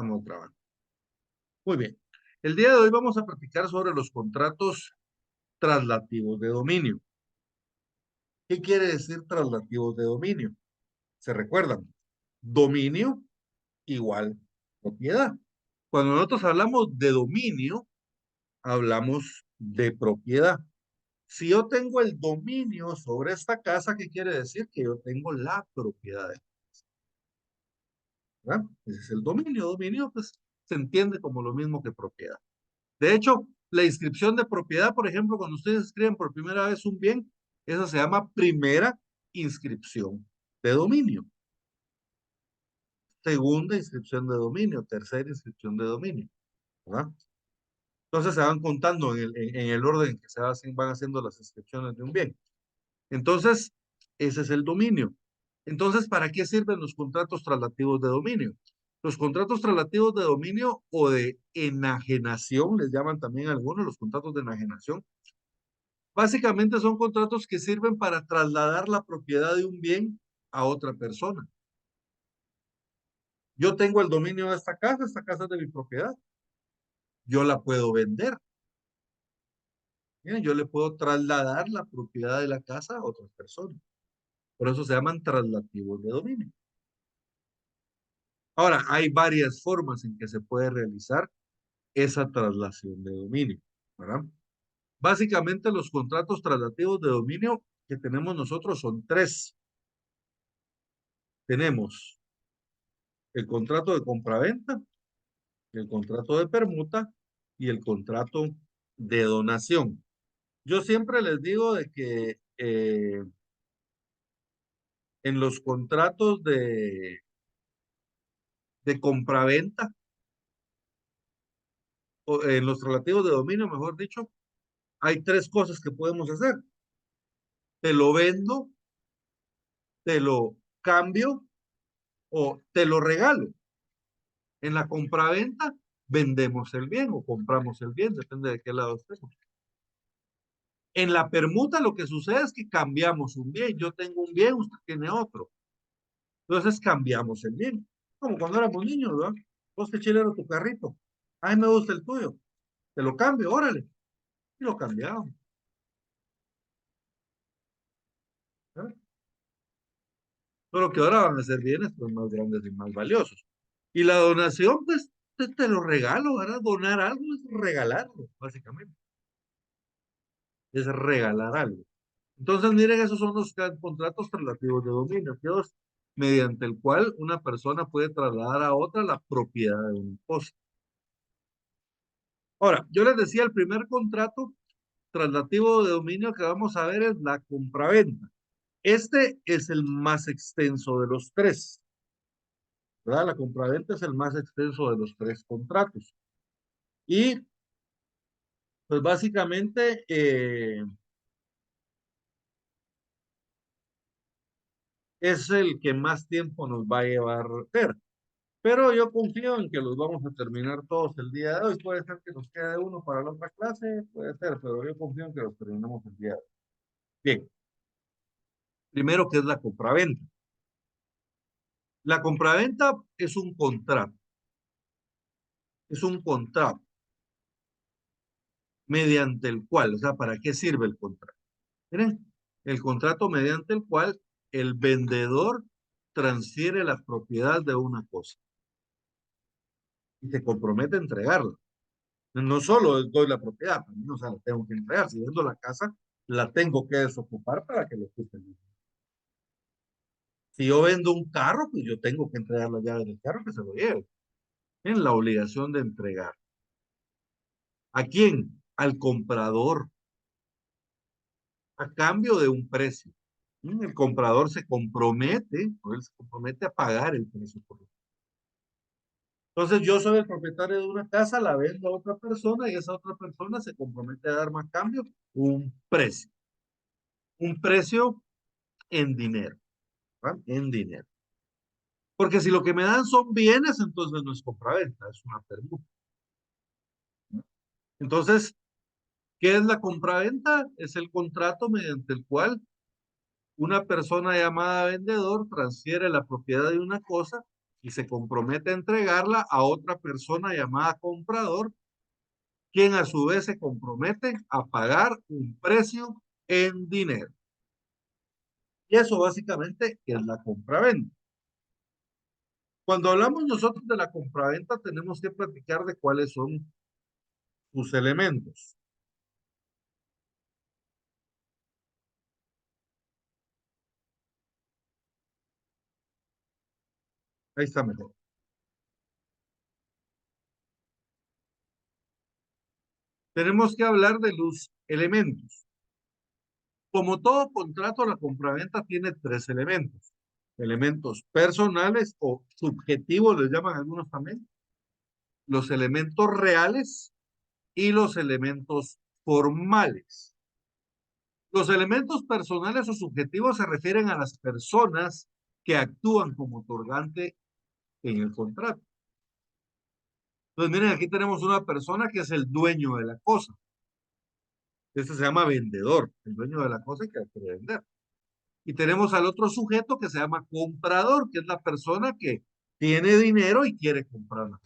Estamos grabando. Muy bien. El día de hoy vamos a platicar sobre los contratos traslativos de dominio. ¿Qué quiere decir traslativos de dominio? ¿Se recuerdan? Dominio igual propiedad. Cuando nosotros hablamos de dominio, hablamos de propiedad. Si yo tengo el dominio sobre esta casa, ¿qué quiere decir? Que yo tengo la propiedad, ¿verdad? Ese es el dominio. Dominio, pues, se entiende como lo mismo que propiedad. De hecho, la inscripción de propiedad, por ejemplo, cuando ustedes escriben por primera vez un bien, esa se llama primera inscripción de dominio. Segunda inscripción de dominio, tercera inscripción de dominio, ¿verdad? Entonces se van contando en el orden que van haciendo las inscripciones de un bien. Entonces, ese es el dominio. Entonces, ¿para qué sirven los contratos traslativos de dominio? Los contratos traslativos de dominio o de enajenación, les llaman también algunos los contratos de enajenación. Básicamente son contratos que sirven para trasladar la propiedad de un bien a otra persona. Yo tengo el dominio de esta casa es de mi propiedad. Yo la puedo vender. Bien, yo le puedo trasladar la propiedad de la casa a otras personas. Por eso se llaman traslativos de dominio. Ahora, hay varias formas en que se puede realizar esa traslación de dominio, ¿verdad? Básicamente los contratos traslativos de dominio que tenemos nosotros son tres. Tenemos el contrato de compraventa, el contrato de permuta y el contrato de donación. Yo siempre les digo de que en los contratos de compraventa, o en los relativos de dominio, mejor dicho, hay tres cosas que podemos hacer. Te lo vendo, te lo cambio o te lo regalo. En la compraventa vendemos el bien o compramos el bien, depende de qué lado estemos. En la permuta lo que sucede es que cambiamos un bien. Yo tengo un bien, usted tiene otro. Entonces cambiamos el bien. Como cuando éramos niños, ¿verdad? Vos qué chilero tu carrito. A mí me gusta el tuyo. Te lo cambio, órale. Y lo cambiamos. ¿Verdad? Solo que ahora van a ser bienes pues, más grandes y más valiosos. Y la donación, pues, te lo regalo, ¿verdad? Donar algo es regalarlo, básicamente. Es regalar algo. Entonces, miren, esos son los contratos traslativos de dominio, que es mediante el cual una persona puede trasladar a otra la propiedad de una cosa. Ahora, yo les decía, el primer contrato traslativo de dominio que vamos a ver es la compraventa. Este es el más extenso de los tres, ¿verdad? La compraventa es el más extenso de los tres contratos. Y, pues básicamente, es el que más tiempo nos va a llevar ver. Pero yo confío en que los vamos a terminar todos el día de hoy. Puede ser que nos quede uno para la otra clase, puede ser, pero yo confío en que los terminemos el día de hoy. Bien, primero, ¿qué es la compraventa? La compraventa es un contrato mediante el cual, o sea, ¿para qué sirve el contrato? Miren, el contrato mediante el cual el vendedor transfiere la propiedad de una cosa y se compromete a entregarla. No solo doy la propiedad, también, o sea, la tengo que entregar. Si vendo la casa, la tengo que desocupar para que lo ocupe. Si yo vendo un carro, pues yo tengo que entregar la llave del carro que se lo lleve. En la obligación de entregar. ¿A quién? Al comprador, a cambio de un precio. El comprador se compromete, o él se compromete a pagar el precio por lo. Entonces yo soy el propietario de una casa, la vendo a otra persona y esa otra persona se compromete a darme a cambio un precio en dinero, ¿verdad? En dinero. Porque si lo que me dan son bienes, entonces no es compraventa, es una permuta. Entonces, ¿qué es la compraventa? Es el contrato mediante el cual una persona llamada vendedor transfiere la propiedad de una cosa y se compromete a entregarla a otra persona llamada comprador, quien a su vez se compromete a pagar un precio en dinero. Y eso básicamente es la compraventa. Cuando hablamos nosotros de la compraventa, tenemos que platicar de cuáles son sus elementos. Ahí está mejor. Tenemos que hablar de los elementos. Como todo contrato, la compraventa tiene tres elementos. Elementos personales o subjetivos, les llaman algunos también. Los elementos reales y los elementos formales. Los elementos personales o subjetivos se refieren a las personas que actúan como otorgante en el contrato. Entonces, miren, aquí tenemos una persona que es el dueño de la cosa. Este se llama vendedor, el dueño de la cosa que quiere vender. Y tenemos al otro sujeto que se llama comprador, que es la persona que tiene dinero y quiere comprarla.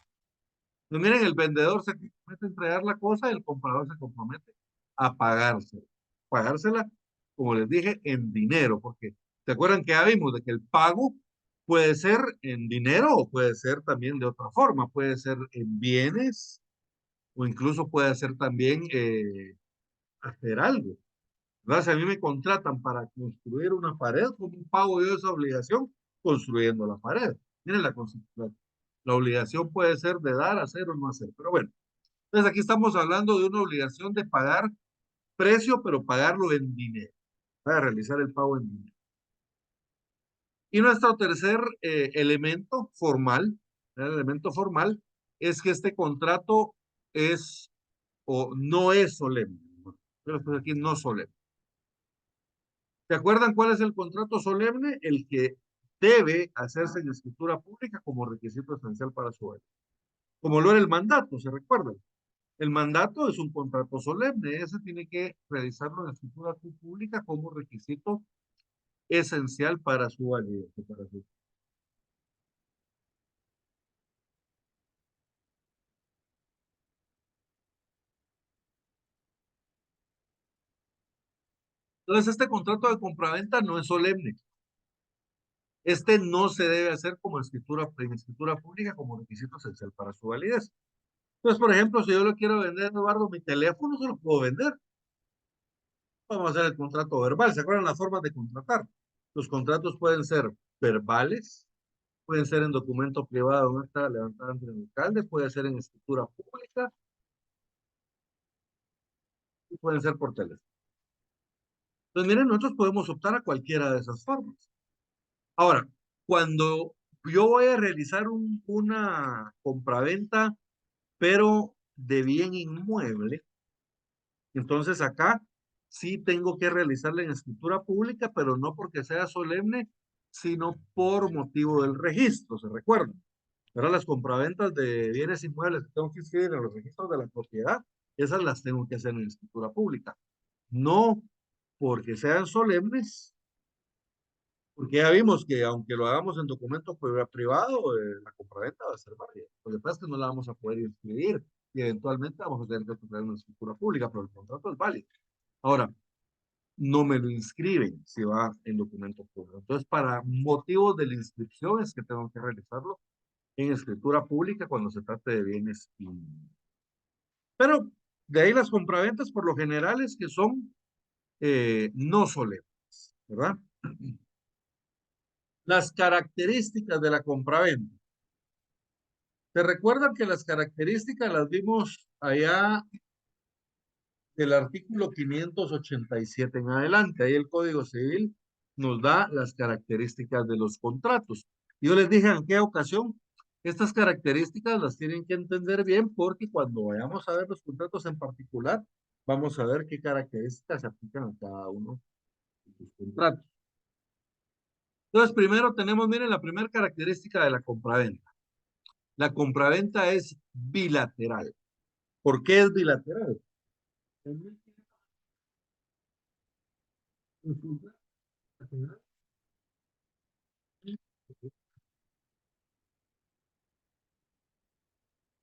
Pues miren, el vendedor se compromete a entregar la cosa y el comprador se compromete a pagársela. Pagársela, como les dije, en dinero, porque ¿se acuerdan que ya vimos de que el pago puede ser en dinero o puede ser también de otra forma? Puede ser en bienes o incluso puede ser también hacer algo. ¿Verdad? Si a mí me contratan para construir una pared, ¿cómo pago yo esa obligación? Construyendo la pared. Miren la obligación puede ser de dar, hacer o no hacer. Pero bueno, entonces aquí estamos hablando de una obligación de pagar precio, pero pagarlo en dinero, para realizar el pago en dinero. Y nuestro tercer elemento formal, el elemento formal, es que este contrato es o no es solemne. Pero pues aquí no solemne. ¿Se acuerdan cuál es el contrato solemne? El que debe hacerse en escritura pública como requisito esencial para su validez. Como lo era el mandato, ¿se recuerdan? El mandato es un contrato solemne, ese tiene que realizarlo en escritura pública como requisito esencial para su validez. Entonces, este contrato de compraventa no es solemne. Este no se debe hacer como en escritura pública como requisito esencial para su validez. Entonces, por ejemplo, si yo le quiero vender, Eduardo, mi teléfono, se lo puedo vender. Vamos a hacer el contrato verbal. ¿Se acuerdan las formas de contratar? Los contratos pueden ser verbales, pueden ser en documento privado, una acta levantada ante el alcalde, puede ser en escritura pública y pueden ser por teléfono. Entonces, miren, nosotros podemos optar a cualquiera de esas formas. Ahora, cuando yo voy a realizar una compraventa, pero de bien inmueble, entonces acá sí tengo que realizarla en escritura pública, pero no porque sea solemne, sino por motivo del registro, ¿se recuerdan? Pero las compraventas de bienes inmuebles que tengo que inscribir en los registros de la propiedad, esas las tengo que hacer en escritura pública. No porque sean solemnes, porque ya vimos que aunque lo hagamos en documento privado, la compraventa va a ser válida. Lo que pasa es que no la vamos a poder inscribir y eventualmente vamos a tener que tener una escritura pública, pero el contrato es válido. Ahora, no me lo inscriben si va en documento público. Entonces, para motivos de la inscripción es que tengo que realizarlo en escritura pública cuando se trate de bienes inmuebles. Pero de ahí las compraventas por lo general es que son no solemnes, ¿verdad? Las características de la compraventa. ¿Se recuerdan que las características las vimos allá del artículo 587 en adelante? Ahí el Código Civil nos da las características de los contratos. Yo les dije en qué ocasión, estas características las tienen que entender bien porque cuando vayamos a ver los contratos en particular, vamos a ver qué características se aplican a cada uno de los contratos. Entonces, primero tenemos, miren, la primera característica de la compraventa. La compraventa es bilateral. ¿Por qué es bilateral?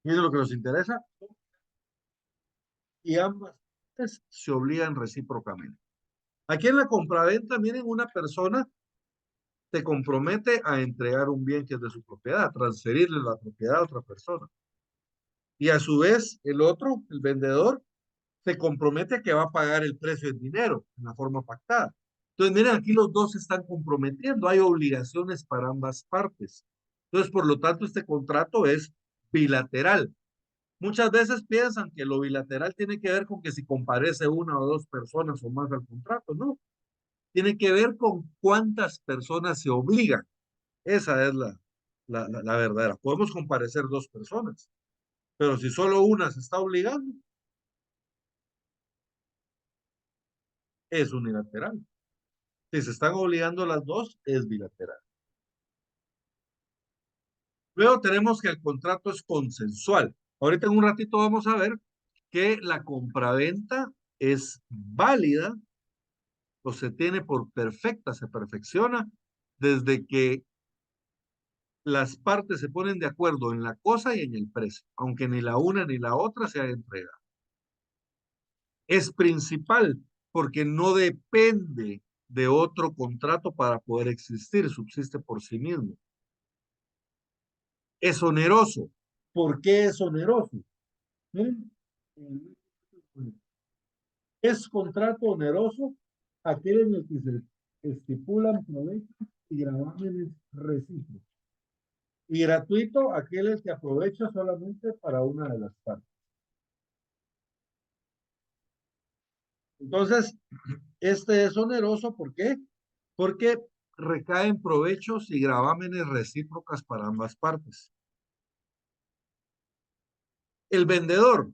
Y es lo que nos interesa. Y ambas partes se obligan recíprocamente. Aquí en la compraventa, miren, una persona se compromete a entregar un bien que es de su propiedad, a transferirle la propiedad a otra persona. Y a su vez, el otro, el vendedor, se compromete a que va a pagar el precio en dinero, en la forma pactada. Entonces, miren, aquí los dos se están comprometiendo, hay obligaciones para ambas partes. Entonces, por lo tanto, este contrato es bilateral. Muchas veces piensan que lo bilateral tiene que ver con que si comparece una o dos personas o más al contrato, no. Tiene que ver con cuántas personas se obligan. Esa es la verdadera. Podemos comparecer dos personas, pero si solo una se está obligando, es unilateral. Si se están obligando las dos, es bilateral. Luego tenemos que el contrato es consensual. Ahorita en un ratito vamos a ver que la compraventa es válida o se tiene por perfecta, se perfecciona desde que las partes se ponen de acuerdo en la cosa y en el precio, aunque ni la una ni la otra se haya entregado. Es principal porque no depende de otro contrato para poder existir, subsiste por sí mismo. Es oneroso. ¿Por qué es oneroso? ¿Mm? Es contrato oneroso aquel en el que se estipulan provechos y gravámenes recíprocos. Y gratuito aquel el que aprovecha solamente para una de las partes. Entonces, este es oneroso, ¿por qué? Porque recaen provechos y gravámenes recíprocas para ambas partes. El vendedor,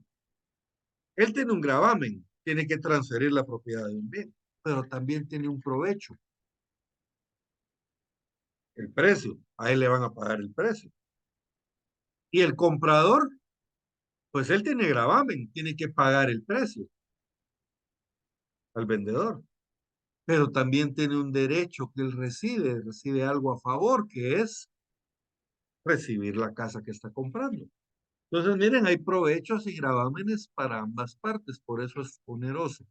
él tiene un gravamen, tiene que transferir la propiedad de un bien, pero también tiene un provecho, el precio, a él le van a pagar el precio. Y el comprador, pues él tiene gravamen, tiene que pagar el precio al vendedor, pero también tiene un derecho que él recibe algo a favor, que es recibir la casa que está comprando. Entonces, miren, hay provechos y gravámenes para ambas partes, por eso es oneroso.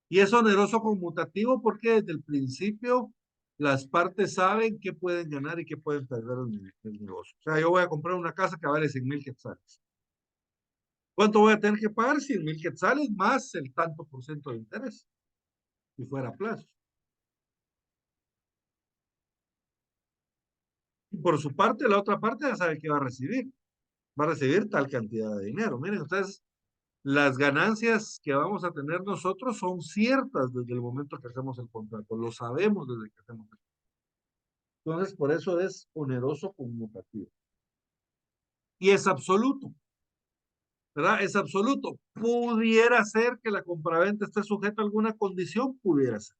Y es oneroso conmutativo porque desde el principio las partes saben qué pueden ganar y qué pueden perder en el negocio. O sea, yo voy a comprar una casa que vale 100,000 quetzales. ¿Cuánto voy a tener que pagar? 100,000 quetzales más el tanto por ciento de interés, si fuera a plazo. Y por su parte, la otra parte ya sabe que va a recibir. Va a recibir tal cantidad de dinero. Miren, ustedes, las ganancias que vamos a tener nosotros son ciertas desde el momento que hacemos el contrato. Lo sabemos desde que hacemos el contrato. Entonces, por eso es oneroso conmutativo. Y es absoluto, ¿verdad? Es absoluto. Pudiera ser que la compraventa esté sujeta a alguna condición, pudiera ser.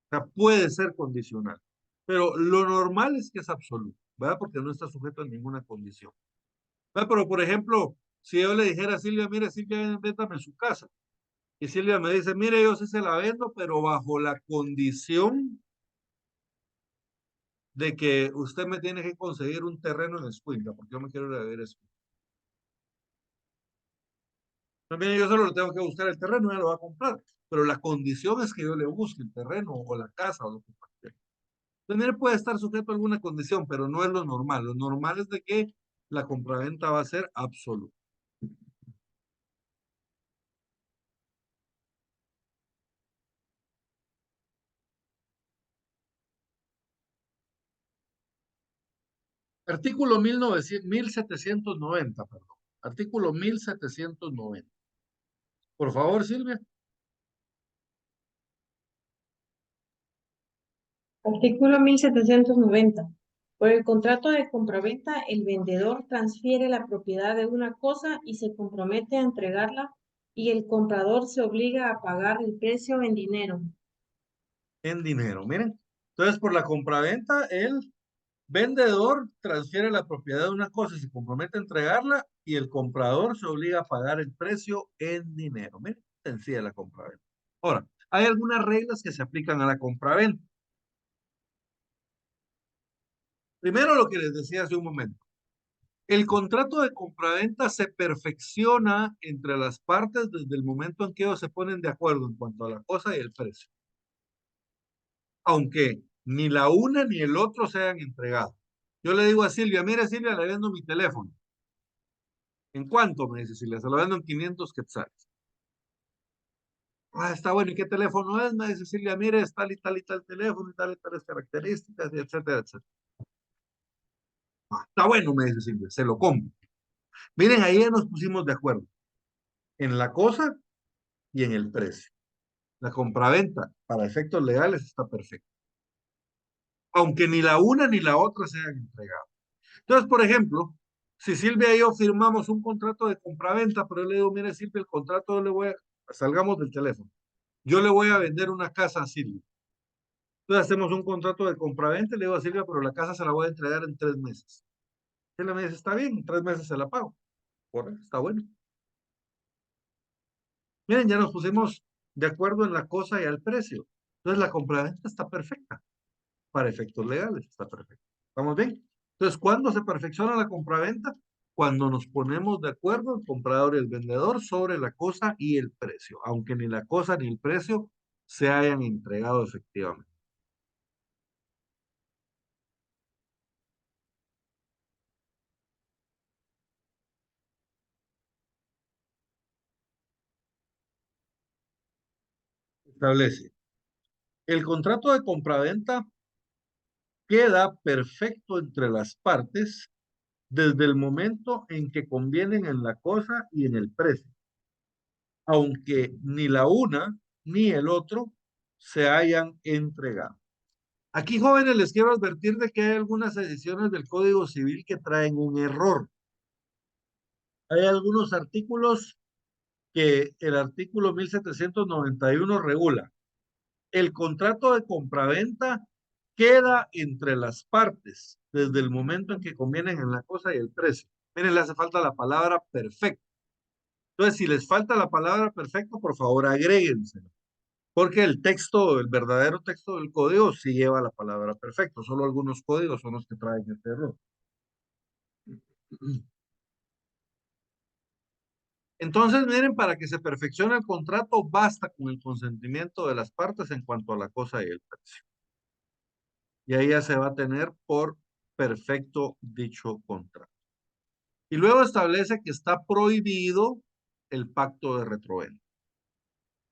O sea, puede ser condicional. Pero lo normal es que es absoluto, ¿verdad? Porque no está sujeto a ninguna condición. ¿Verdad? Pero, por ejemplo, si yo le dijera a Silvia, mire, Silvia, véndame su casa. Y Silvia me dice, mire, yo sí se la vendo, pero bajo la condición de que usted me tiene que conseguir un terreno en Escuintla, porque yo me quiero ir a vivir a Escuintla. También yo solo le tengo que buscar el terreno, ya lo va a comprar. Pero la condición es que yo le busque el terreno o la casa o lo que sea. También puede estar sujeto a alguna condición, pero no es lo normal. Lo normal es de que la compraventa va a ser absoluta. Artículo 1790, perdón. Artículo 1790. Por favor, Silvia. Artículo 1790. Por el contrato de compraventa, el vendedor transfiere la propiedad de una cosa y se compromete a entregarla y el comprador se obliga a pagar el precio en dinero. En dinero, miren. Entonces, por la compraventa, el vendedor transfiere la propiedad de una cosa y se compromete a entregarla y el comprador se obliga a pagar el precio en dinero. Miren, sencilla la compraventa. Ahora, hay algunas reglas que se aplican a la compraventa. Primero, lo que les decía hace un momento. El contrato de compraventa se perfecciona entre las partes desde el momento en que ellos se ponen de acuerdo en cuanto a la cosa y el precio, aunque ni la una ni el otro se hayan entregado. Yo le digo a Silvia, mire Silvia, le vendo mi teléfono. ¿En cuánto? Me dice Silvia, se lo vendo en 500 quetzales. Ah, está bueno, ¿y qué teléfono es? Me dice Silvia, mire, es tal y tal teléfono y tales características, y etcétera, etcétera. Ah, está bueno, me dice Silvia, se lo compro. Miren, ahí ya nos pusimos de acuerdo en la cosa y en el precio. La compraventa para efectos legales está perfecta, aunque ni la una ni la otra se hayan entregado. Entonces, por ejemplo, si Silvia y yo firmamos un contrato de compraventa, pero yo le digo, mire Silvia, el contrato yo le voy a, salgamos del teléfono, yo le voy a vender una casa a Silvia. Entonces hacemos un contrato de compraventa y le digo a Silvia, pero la casa se la voy a entregar en 3 meses. Silvia me dice, está bien, en 3 meses se la pago. Correcto, está bueno. Miren, ya nos pusimos de acuerdo en la cosa y al precio. Entonces la compraventa está perfecta. Para efectos legales está perfecta. ¿Estamos bien? Entonces, ¿cuándo se perfecciona la compraventa? Cuando nos ponemos de acuerdo el comprador y el vendedor sobre la cosa y el precio, aunque ni la cosa ni el precio se hayan entregado efectivamente. Establece. El contrato de compraventa queda perfecto entre las partes desde el momento en que convienen en la cosa y en el precio, aunque ni la una ni el otro se hayan entregado. Aquí, jóvenes, les quiero advertir de que hay algunas ediciones del Código Civil que traen un error. Hay algunos artículos que el artículo 1791 regula. El contrato de compraventa queda entre las partes desde el momento en que convienen en la cosa y el precio. Miren, le hace falta la palabra perfecto. Entonces, si les falta la palabra perfecto, por favor, agréguensela. Porque el texto, el verdadero texto del código sí lleva la palabra perfecto. Solo algunos códigos son los que traen este error. Entonces, miren, para que se perfeccione el contrato, basta con el consentimiento de las partes en cuanto a la cosa y el precio. Y ahí ya se va a tener por perfecto dicho contrato. Y luego establece que está prohibido el pacto de retroventa.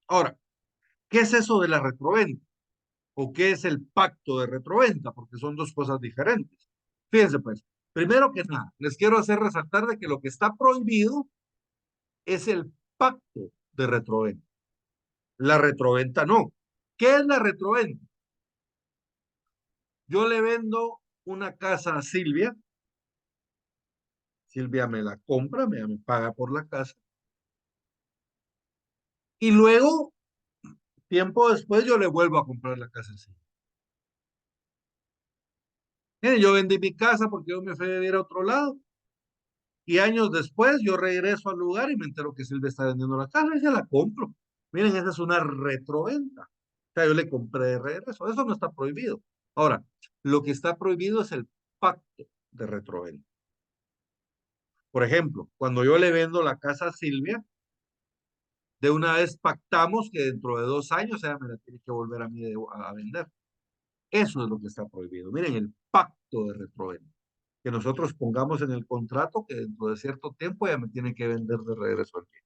Ahora, ¿qué es eso de la retroventa? ¿O qué es el pacto de retroventa? Porque son dos cosas diferentes. Fíjense pues, primero que nada, les quiero hacer resaltar de que lo que está prohibido es el pacto de retroventa. La retroventa no. ¿Qué es la retroventa? Yo le vendo una casa a Silvia, Silvia me la compra, me paga por la casa, y luego, tiempo después, yo le vuelvo a comprar la casa a Silvia. Miren, yo vendí mi casa porque yo me fui a vivir a otro lado, y años después yo regreso al lugar y me entero que Silvia está vendiendo la casa y se la compro. Miren, esa es una retroventa. O sea, yo le compré de regreso. Eso no está prohibido. Ahora, lo que está prohibido es el pacto de retroventa. Por ejemplo, cuando yo le vendo la casa a Silvia, de una vez pactamos que dentro de 2 años ella me la tiene que volver a mí a vender. Eso es lo que está prohibido. Miren, el pacto de retroventa. Que nosotros pongamos en el contrato que dentro de cierto tiempo ella me tiene que vender de regreso aquí.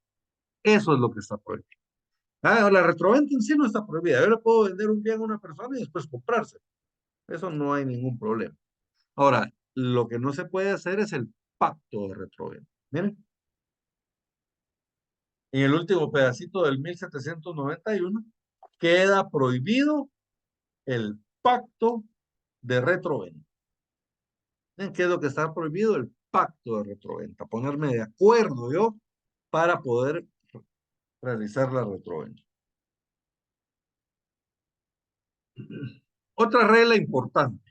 Eso es lo que está prohibido. Ah, la retroventa en sí no está prohibida. Yo le puedo vender un bien a una persona y después comprarse. Eso no hay ningún problema. Ahora, lo que no se puede hacer es el pacto de retroventa. Miren, en el último pedacito del 1791 queda prohibido el pacto de retroventa. ¿Miren qué es lo que está prohibido? El pacto de retroventa. Ponerme de acuerdo yo para poder realizar la retroventa. Otra regla importante.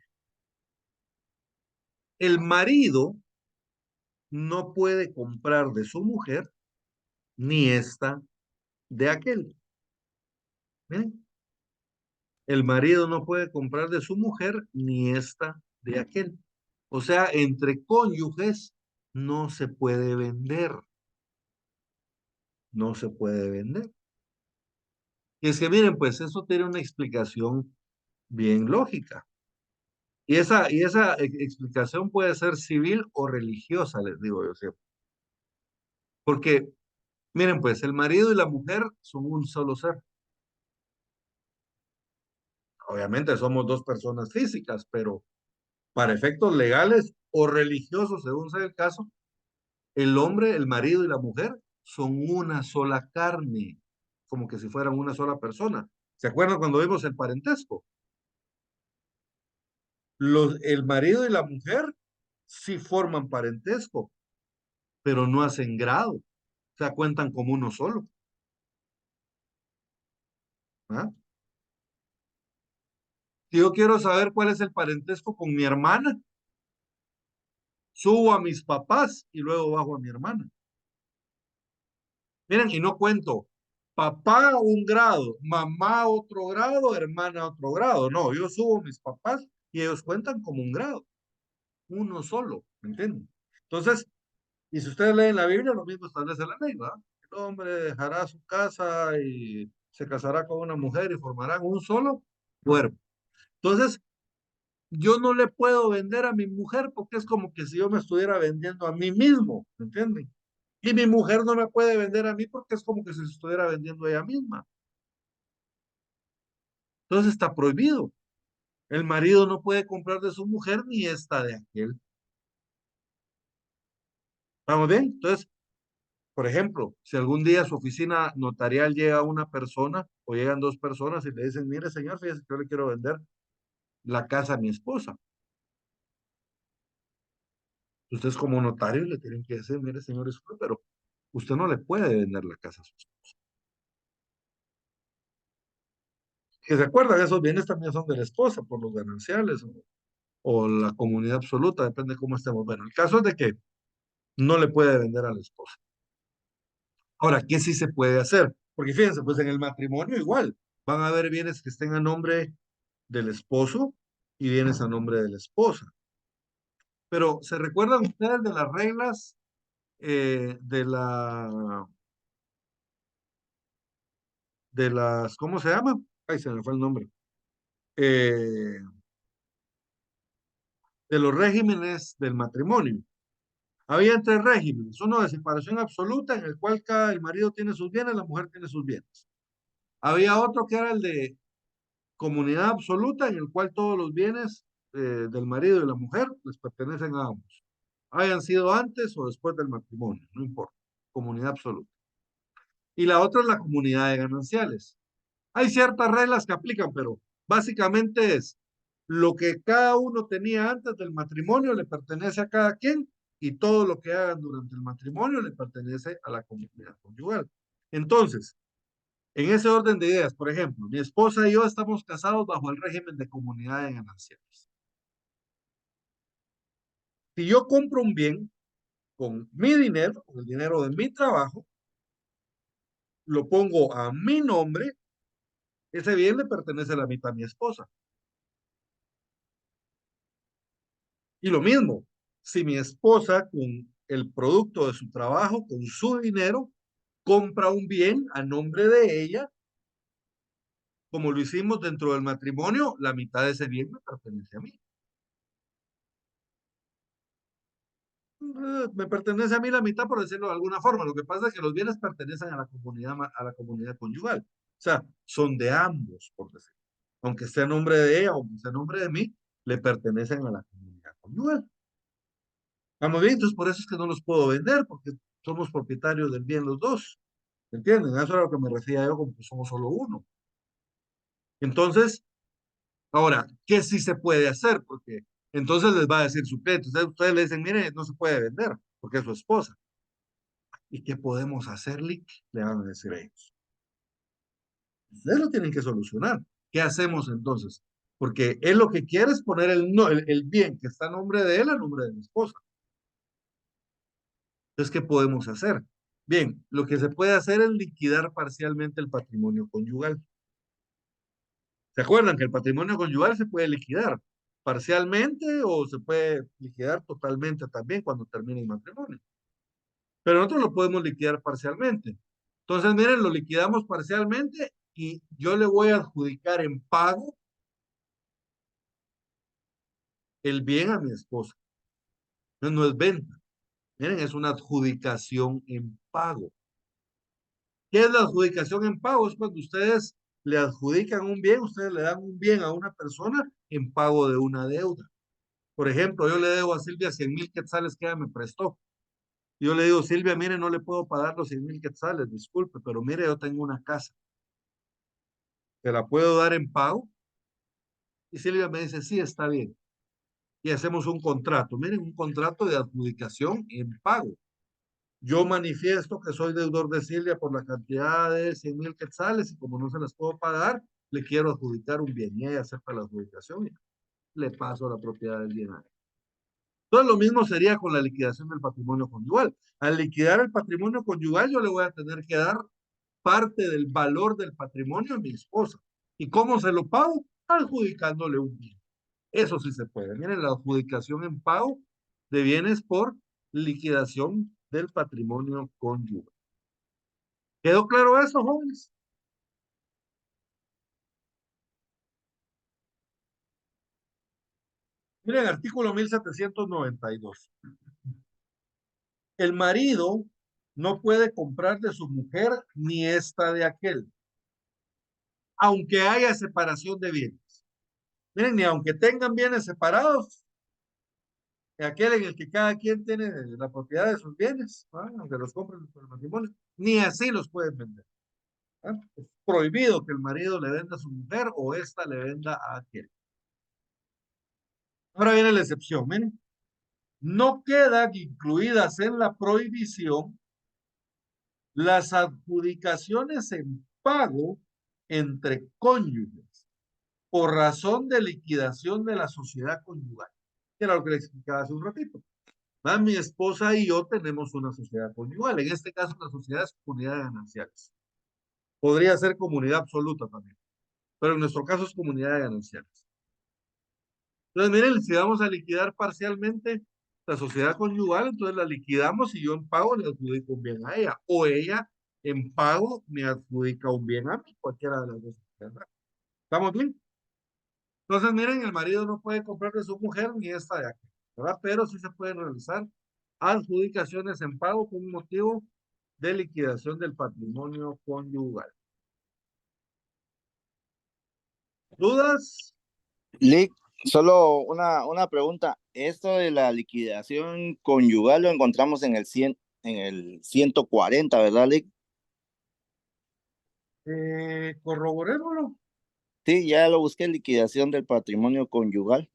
El marido no puede comprar de su mujer ni esta de aquel. ¿Ven? El marido no puede comprar de su mujer ni esta de aquel. O sea, entre cónyuges no se puede vender, no se puede vender. Y es que miren, pues eso tiene una explicación bien lógica. Y esa explicación puede ser civil o religiosa, les digo yo siempre. Porque, miren, pues el marido y la mujer son un solo ser. Obviamente somos dos personas físicas, pero para efectos legales o religiosos, según sea el caso, el hombre, el marido y la mujer son una sola carne, como que si fueran una sola persona. ¿Se acuerdan cuando vimos el parentesco? El marido y la mujer sí forman parentesco, pero no hacen grado, o sea, cuentan como uno solo. ¿Ah? Si yo quiero saber cuál es el parentesco con mi hermana, subo a mis papás y luego bajo a mi hermana. Miren, y no cuento papá un grado, mamá otro grado, hermana otro grado. No, yo subo a mis papás y ellos cuentan como un grado, uno solo, ¿me entienden? Entonces, y si ustedes leen la Biblia, lo mismo establece la ley, ¿verdad? El hombre dejará su casa y se casará con una mujer y formarán un solo cuerpo. Entonces, yo no le puedo vender a mi mujer porque es como que si yo me estuviera vendiendo a mí mismo, ¿me entienden? Y mi mujer no me puede vender a mí porque es como que si se estuviera vendiendo a ella misma. Entonces está prohibido. El marido no puede comprar de su mujer ni esta de aquel. ¿Estamos bien? Entonces, por ejemplo, si algún día a su oficina notarial llega una persona o llegan dos personas y le dicen, mire señor, fíjese que yo le quiero vender la casa a mi esposa. Ustedes como notario le tienen que decir, mire señor, pero usted no le puede vender la casa a su esposa. Que se acuerdan, esos bienes también son de la esposa por los gananciales o la comunidad absoluta, depende de cómo estemos. Bueno, el caso es de que no le puede vender a la esposa. Ahora, ¿qué sí se puede hacer? Porque fíjense, pues en el matrimonio igual, van a haber bienes que estén a nombre del esposo y bienes a nombre de la esposa. Pero, ¿se recuerdan ustedes de las reglas de las, ¿cómo se llama? Ay, se me fue el nombre. Eh, de los regímenes del matrimonio. Había tres regímenes, uno de separación absoluta en el cual el marido tiene sus bienes, la mujer tiene sus bienes. Había otro que era el de comunidad absoluta en el cual todos los bienes del marido y de la mujer les pertenecen a ambos, hayan sido antes o después del matrimonio, no importa, comunidad absoluta. Y la otra es la comunidad de gananciales. Hay ciertas reglas que aplican, pero básicamente es lo que cada uno tenía antes del matrimonio le pertenece a cada quien y todo lo que hagan durante el matrimonio le pertenece a la comunidad conyugal. Entonces, en ese orden de ideas, por ejemplo, mi esposa y yo estamos casados bajo el régimen de comunidad de gananciales. Si yo compro un bien con mi dinero, con el dinero de mi trabajo, lo pongo a mi nombre, ese bien le pertenece a la mitad a mi esposa. Y lo mismo, si mi esposa con el producto de su trabajo, con su dinero, compra un bien a nombre de ella, como lo hicimos dentro del matrimonio, la mitad de ese bien me pertenece a mí. Me pertenece a mí la mitad, por decirlo de alguna forma. Lo que pasa es que los bienes pertenecen a la comunidad conyugal. O sea, son de ambos, por decirlo. Aunque sea nombre de ella, aunque sea nombre de mí, le pertenecen a la comunidad conyugal. Vamos bien, entonces por eso es que no los puedo vender, porque somos propietarios del bien los dos. ¿Entienden? Eso es a lo que me refería yo, como que somos solo uno. Entonces, ahora, ¿qué sí se puede hacer? Porque entonces les va a decir su cliente. Ustedes le dicen, mire, no se puede vender, porque es su esposa. ¿Y qué podemos hacer, Lick? Le van a decir ellos. Ustedes lo tienen que solucionar. ¿Qué hacemos entonces? Porque él lo que quiere es poner no, el bien que está a nombre de él a nombre de mi esposa. Entonces, ¿qué podemos hacer? Bien, lo que se puede hacer es liquidar parcialmente el patrimonio conyugal. ¿Se acuerdan que el patrimonio conyugal se puede liquidar? parcialmente o se puede liquidar totalmente también cuando termine el matrimonio. Pero nosotros lo podemos liquidar parcialmente. Entonces, miren, lo liquidamos parcialmente y yo le voy a adjudicar en pago el bien a mi esposa. No, no es venta. Miren, es una adjudicación en pago. ¿Qué es la adjudicación en pago? Es cuando ustedes le adjudican un bien, ustedes le dan un bien a una persona en pago de una deuda. Por ejemplo, yo le debo a Silvia 100,000 quetzales que ella me prestó. Yo le digo, Silvia, mire, no le puedo pagar los 100,000 quetzales, disculpe, pero mire, yo tengo una casa. ¿Te la puedo dar en pago? Y Silvia me dice, sí, está bien. Y hacemos un contrato. Miren, un contrato de adjudicación en pago. Yo manifiesto que soy deudor de Silvia por la cantidad de 100,000 quetzales y como no se las puedo pagar, le quiero adjudicar un bien y ella acepta la adjudicación y le paso la propiedad del bien a ella. Entonces lo mismo sería con la liquidación del patrimonio conyugal. Al liquidar el patrimonio conyugal yo le voy a tener que dar parte del valor del patrimonio a mi esposa. ¿Y cómo se lo pago? Adjudicándole un bien. Eso sí se puede. Miren, la adjudicación en pago de bienes por liquidación del patrimonio conyugal. ¿Quedó claro eso, jóvenes? Miren, artículo 1792. El marido no puede comprar de su mujer ni esta de aquel, aunque haya separación de bienes. Miren, ni aunque tengan bienes separados, aquel en el que cada quien tiene la propiedad de sus bienes, ¿ah? Aunque los compren por el matrimonio, ni así los pueden vender. ¿Ah? Es prohibido que el marido le venda a su mujer o ésta le venda a aquel. Ahora viene la excepción, miren. No quedan incluidas en la prohibición las adjudicaciones en pago entre cónyuges por razón de liquidación de la sociedad conyugal, que era lo que le explicaba hace un ratito. ¿Va? Mi esposa y yo tenemos una sociedad conyugal. En este caso, la sociedad es comunidad de gananciales. Podría ser comunidad absoluta también, pero en nuestro caso es comunidad de gananciales. Entonces, miren, si vamos a liquidar parcialmente la sociedad conyugal, entonces la liquidamos y yo en pago le adjudico un bien a ella, o ella en pago me adjudica un bien a mí, cualquiera de las dos. ¿Verdad? ¿Estamos bien? Entonces, miren, el marido no puede comprar de su mujer ni esta de aquí, ¿verdad? Pero sí se pueden realizar adjudicaciones en pago con motivo de liquidación del patrimonio conyugal. ¿Dudas? Lick, solo una pregunta. Esto de la liquidación conyugal lo encontramos en el 100, en el 140, ¿verdad, Lick? Corroborémoslo. Sí, ya lo busqué, liquidación del patrimonio conyugal.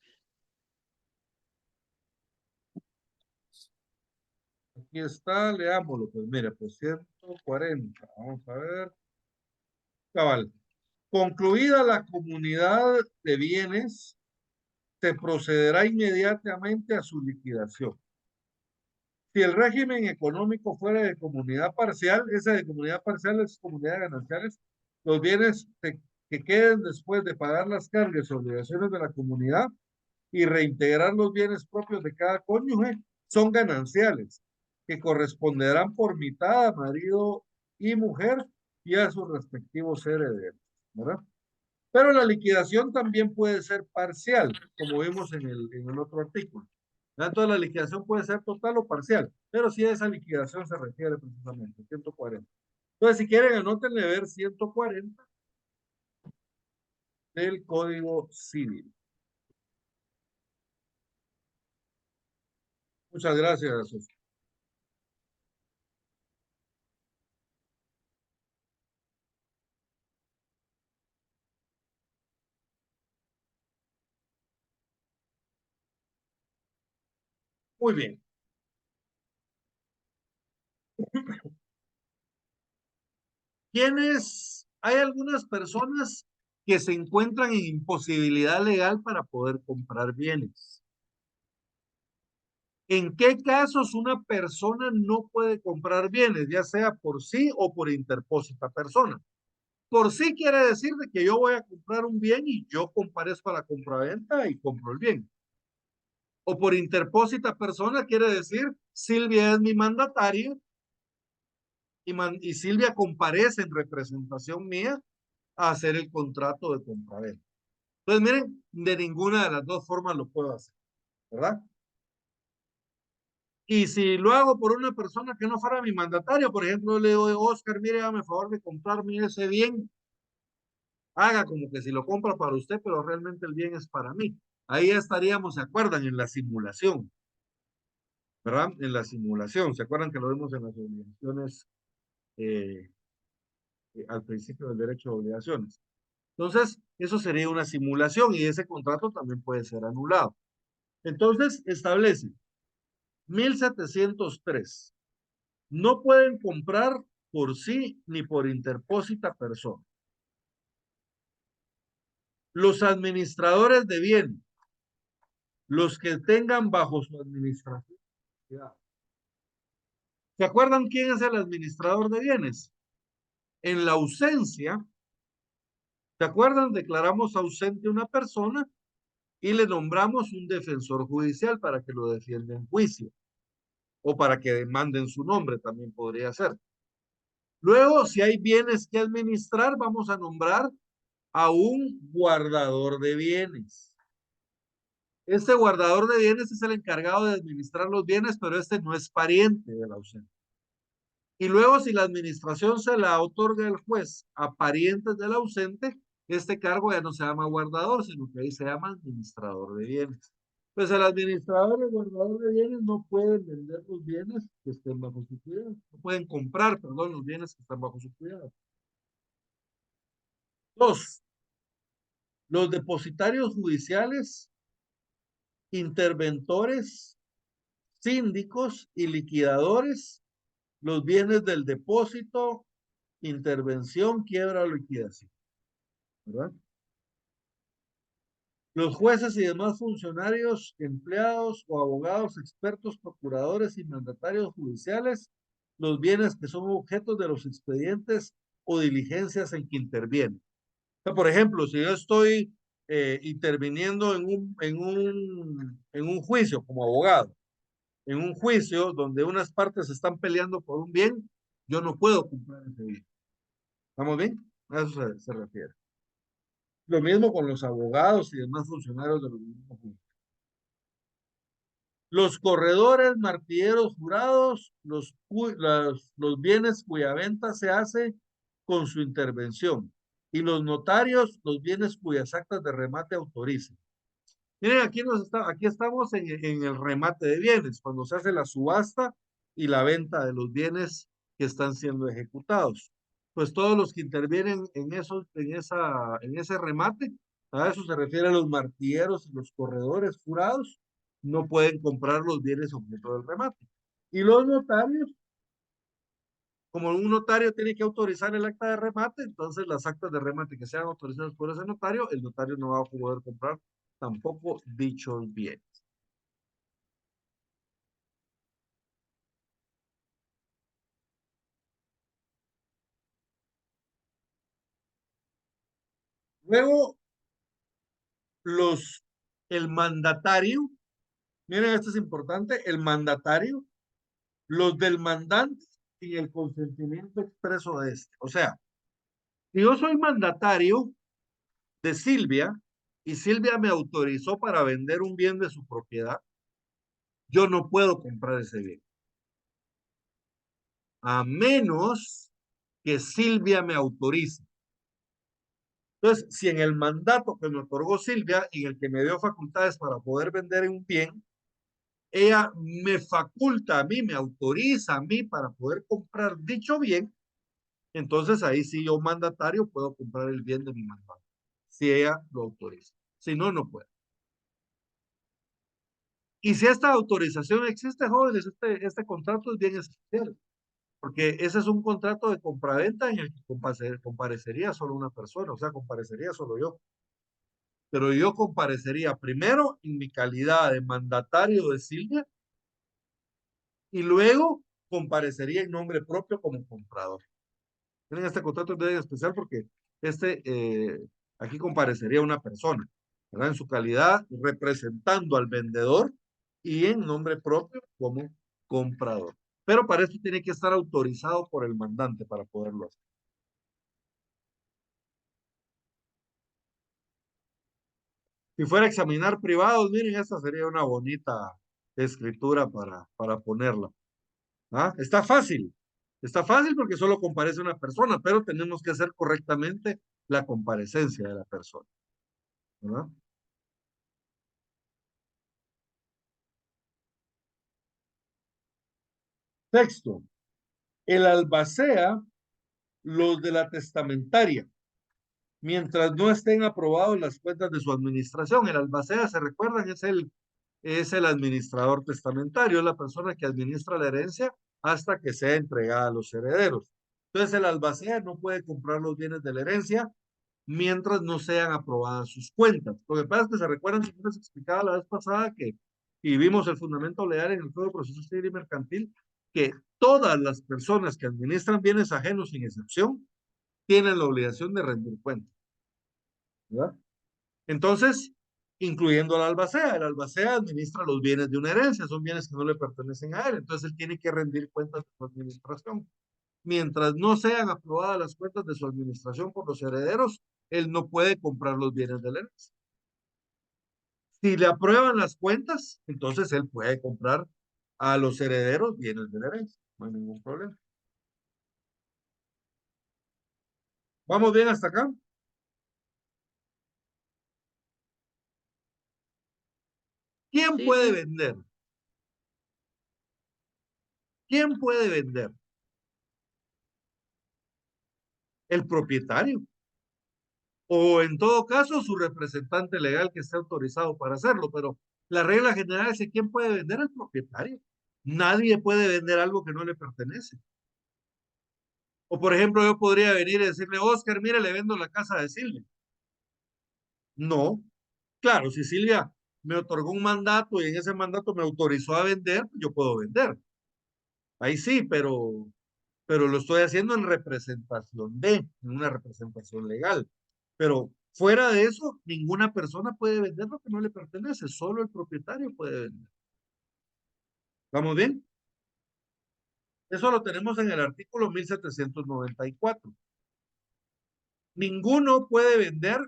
Aquí está, leámoslo. Pues mira, pues 140. Vamos a ver. Cabal. Concluida la comunidad de bienes, se procederá inmediatamente a su liquidación. Si el régimen económico fuera de comunidad parcial, esa de comunidad parcial es comunidad de gananciales, los bienes que queden después de pagar las cargas y obligaciones de la comunidad y reintegrar los bienes propios de cada cónyuge son gananciales, que corresponderán por mitad a marido y mujer y a sus respectivos herederos, ¿verdad? Pero la liquidación también puede ser parcial, como vimos en el otro artículo. Entonces la liquidación puede ser total o parcial, pero si a esa liquidación se refiere precisamente, 140. Entonces, si quieren, anótenle ver 140 del Código Civil. Muchas gracias, Sofía. Muy bien. ¿Quiénes? Hay algunas personas que se encuentran en imposibilidad legal para poder comprar bienes. ¿En qué casos una persona no puede comprar bienes, ya sea por sí o por interpósita persona? Por sí quiere decir de que yo voy a comprar un bien y yo comparezco a la compraventa y compro el bien. O por interpósita persona quiere decir Silvia es mi mandatario y Silvia comparece en representación mía a hacer el contrato de compraventa. Entonces, miren, de ninguna de las dos formas lo puedo hacer, ¿verdad? Y si lo hago por una persona que no fuera mi mandatario, por ejemplo, le digo, Oscar, mire, hágame favor de comprarme ese bien, haga como que si lo compra para usted, pero realmente el bien es para mí. Ahí ya estaríamos, ¿se acuerdan? En la simulación, ¿verdad? En la simulación, ¿se acuerdan que lo vimos en las obligaciones eh, al principio del derecho de obligaciones? Entonces, eso sería una simulación y ese contrato también puede ser anulado. Entonces, establece 1703. No pueden comprar por sí ni por interpósita persona. Los administradores de bien, los que tengan bajo su administración. ¿Se acuerdan quién es el administrador de bienes? En la ausencia, ¿se acuerdan? Declaramos ausente una persona y le nombramos un defensor judicial para que lo defienda en juicio o para que demanden su nombre, también podría ser. Luego, si hay bienes que administrar, vamos a nombrar a un guardador de bienes. Este guardador de bienes es el encargado de administrar los bienes, pero este no es pariente del ausente. Y luego, si la administración se la otorga el juez a parientes del ausente, este cargo ya no se llama guardador, sino que ahí se llama administrador de bienes. Pues el administrador y el guardador de bienes no pueden vender los bienes que estén bajo su cuidado. No pueden comprar, perdón, los bienes que están bajo su cuidado. Dos, los depositarios judiciales, interventores, síndicos y liquidadores, los bienes del depósito, intervención, quiebra o liquidación, ¿verdad? Los jueces y demás funcionarios, empleados o abogados, expertos, procuradores y mandatarios judiciales, los bienes que son objetos de los expedientes o diligencias en que intervienen. O sea, por ejemplo, si yo estoy interviniendo en un juicio como abogado, en un juicio donde unas partes están peleando por un bien, yo no puedo comprar ese bien. ¿Estamos bien? A eso se refiere. Lo mismo con los abogados y demás funcionarios de los mismos juicios. Los corredores, martilleros, jurados, los bienes cuya venta se hace con su intervención. Y los notarios, los bienes cuyas actas de remate autoricen. Miren, aquí estamos en el remate de bienes, cuando se hace la subasta y la venta de los bienes que están siendo ejecutados. Pues todos los que intervienen en ese remate, a eso se refiere a los martilleros y los corredores jurados, no pueden comprar los bienes objeto del remate. Y los notarios, como un notario tiene que autorizar el acta de remate, entonces las actas de remate que sean autorizadas por ese notario, el notario no va a poder comprar tampoco dichos bienes. Luego, el mandatario, miren, esto es importante, el mandatario, los del mandante y el consentimiento expreso de este. O sea, si yo soy mandatario de Silvia y Silvia me autorizó para vender un bien de su propiedad, yo no puedo comprar ese bien. A menos que Silvia me autorice. Entonces, si en el mandato que me otorgó Silvia, en el que me dio facultades para poder vender un bien, ella me faculta a mí, me autoriza a mí para poder comprar dicho bien, entonces ahí sí yo mandatario puedo comprar el bien de mi mandato, si ella lo autoriza. Si no, no puedo. Y si esta autorización existe, jóvenes, este contrato es bien especial, porque ese es un contrato de compraventa en el que comparecería solo una persona, o sea, comparecería solo yo. Pero yo comparecería primero en mi calidad de mandatario de Silvia y luego comparecería en nombre propio como comprador. Tienen este contrato de deuda especial porque este, aquí comparecería una persona, ¿verdad? En su calidad representando al vendedor y en nombre propio como comprador. Pero para esto tiene que estar autorizado por el mandante para poderlo hacer. Si fuera a examinar privados, miren, esta sería una bonita escritura para ponerla. ¿Ah? Está fácil porque solo comparece una persona, pero tenemos que hacer correctamente la comparecencia de la persona, ¿verdad? Texto. El albacea, los de la testamentaria, mientras no estén aprobados las cuentas de su administración. El albacea, ¿se recuerdan? Es el administrador testamentario, es la persona que administra la herencia hasta que sea entregada a los herederos. Entonces el albacea no puede comprar los bienes de la herencia mientras no sean aprobadas sus cuentas. Lo que pasa es que se recuerdan que les explicaba la vez pasada que, y vimos el fundamento legal en el Código de Proceso Civil y Mercantil, que todas las personas que administran bienes ajenos sin excepción tienen la obligación de rendir cuentas, ¿verdad? Entonces, incluyendo al albacea, el albacea administra los bienes de una herencia, son bienes que no le pertenecen a él, entonces él tiene que rendir cuentas de su administración. Mientras no sean aprobadas las cuentas de su administración por los herederos, él no puede comprar los bienes de la herencia. Si le aprueban las cuentas, entonces él puede comprar a los herederos bienes de la herencia. No hay ningún problema. ¿Vamos bien hasta acá? ¿Quién Sí, puede sí. vender? ¿Quién puede vender? El propietario. O en todo caso, su representante legal que esté autorizado para hacerlo. Pero la regla general es que ¿quién puede vender? El propietario. Nadie puede vender algo que no le pertenece. O por ejemplo, yo podría venir y decirle, Oscar, mire, le vendo la casa de Silvia. No. Claro, si Silvia me otorgó un mandato y en ese mandato me autorizó a vender, yo puedo vender. Ahí sí, pero lo estoy haciendo en representación en una representación legal. Pero fuera de eso, ninguna persona puede vender lo que no le pertenece, solo el propietario puede vender. ¿Vamos bien? Eso lo tenemos en el artículo 1794. Ninguno puede vender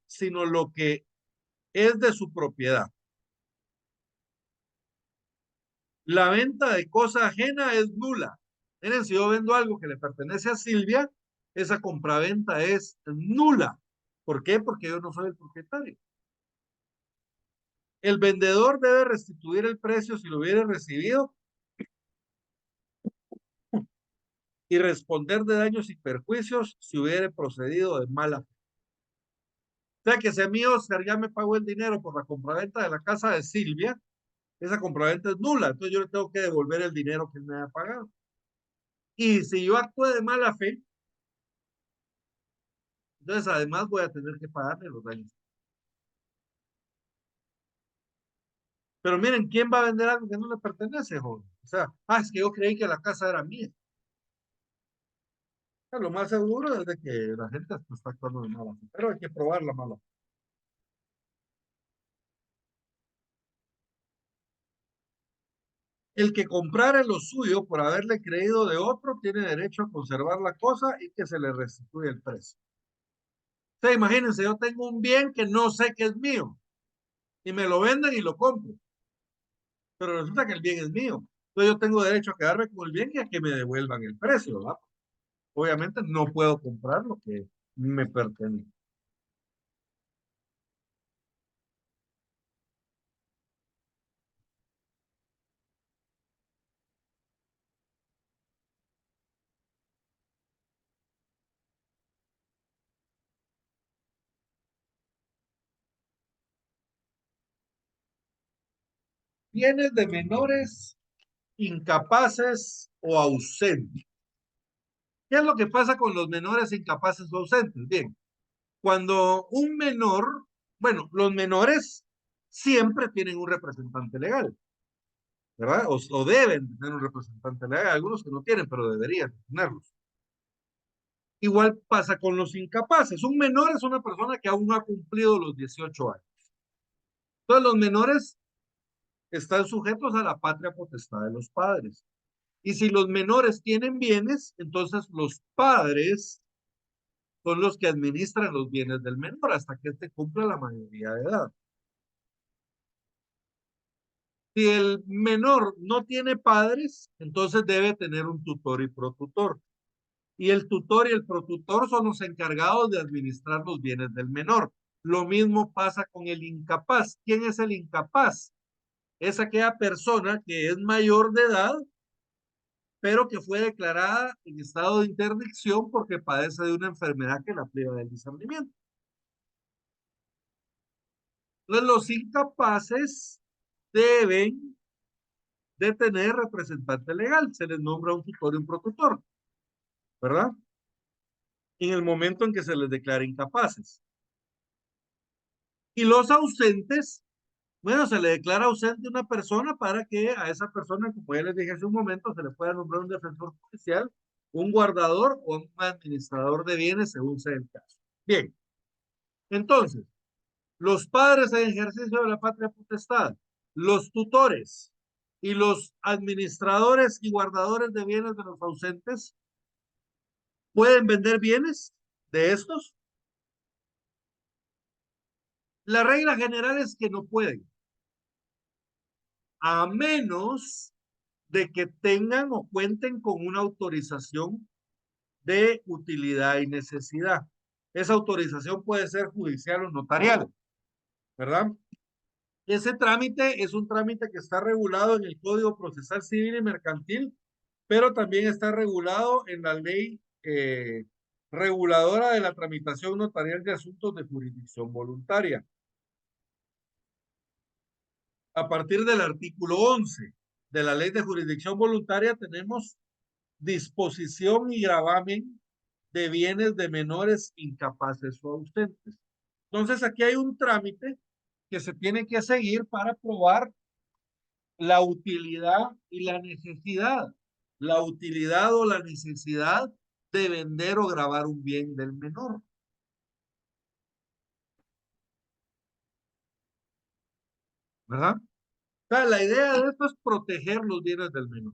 sino lo que es de su propiedad. La venta de cosa ajena es nula. Miren, si yo vendo algo que le pertenece a Silvia, esa compraventa es nula. ¿Por qué? Porque yo no soy el propietario. El vendedor debe restituir el precio si lo hubiera recibido y responder de daños y perjuicios si hubiera procedido de mala fe. O sea que si a mí Oscar ya me pagó el dinero por la compraventa de la casa de Silvia, esa compraventa es nula, entonces yo le tengo que devolver el dinero que me ha pagado. Y si yo actúe de mala fe, entonces además voy a tener que pagarle los daños. Pero miren, ¿quién va a vender algo que no le pertenece, joven? O sea, es que yo creí que la casa era mía. Lo más seguro es de que la gente está actuando de mala fe, pero hay que probar la mala fe. El que comprare lo suyo por haberle creído de otro tiene derecho a conservar la cosa y que se le restituya el precio. O sea, imagínense, yo tengo un bien que no sé que es mío y me lo venden y lo compro, pero resulta que el bien es mío. Entonces yo tengo derecho a quedarme con el bien y a que me devuelvan el precio, ¿verdad? Obviamente no puedo comprar lo que me pertenece. Bienes de menores incapaces o ausentes. ¿Qué es lo que pasa con los menores incapaces o ausentes? Bien, cuando un menor, bueno, los menores siempre tienen un representante legal, ¿verdad? O deben tener un representante legal, algunos que no tienen, pero deberían tenerlos. Igual pasa con los incapaces. Un menor es una persona que aún no ha cumplido los 18 años. Entonces los menores están sujetos a la patria potestad de los padres. Y si los menores tienen bienes, entonces los padres son los que administran los bienes del menor hasta que éste cumpla la mayoría de edad. Si el menor no tiene padres, entonces debe tener un tutor y protutor. Y el tutor y el protutor son los encargados de administrar los bienes del menor. Lo mismo pasa con el incapaz. ¿Quién es el incapaz? Es aquella persona que es mayor de edad, pero que fue declarada en estado de interdicción porque padece de una enfermedad que la priva del discernimiento. Entonces, los incapaces deben de tener representante legal. Se les nombra un tutor y un protutor, ¿verdad? En el momento en que se les declara incapaces. Y los ausentes, bueno, se le declara ausente una persona para que a esa persona, como ya les dije hace un momento, se le pueda nombrar un defensor judicial, un guardador o un administrador de bienes, según sea el caso. Bien, entonces, los padres en ejercicio de la patria potestad, los tutores y los administradores y guardadores de bienes de los ausentes, ¿pueden vender bienes de estos? La regla general es que no pueden, a menos de que tengan o cuenten con una autorización de utilidad y necesidad. Esa autorización puede ser judicial o notarial, ¿verdad? Ese trámite es un trámite que está regulado en el Código Procesal Civil y Mercantil, pero también está regulado en la ley reguladora de la tramitación notarial de asuntos de jurisdicción voluntaria. A partir del artículo 11 de la ley de jurisdicción voluntaria tenemos disposición y gravamen de bienes de menores incapaces o ausentes. Entonces aquí hay un trámite que se tiene que seguir para probar la utilidad y la necesidad. La utilidad o la necesidad de vender o gravar un bien del menor. ¿Verdad? O sea, la idea de esto es proteger los bienes del menor.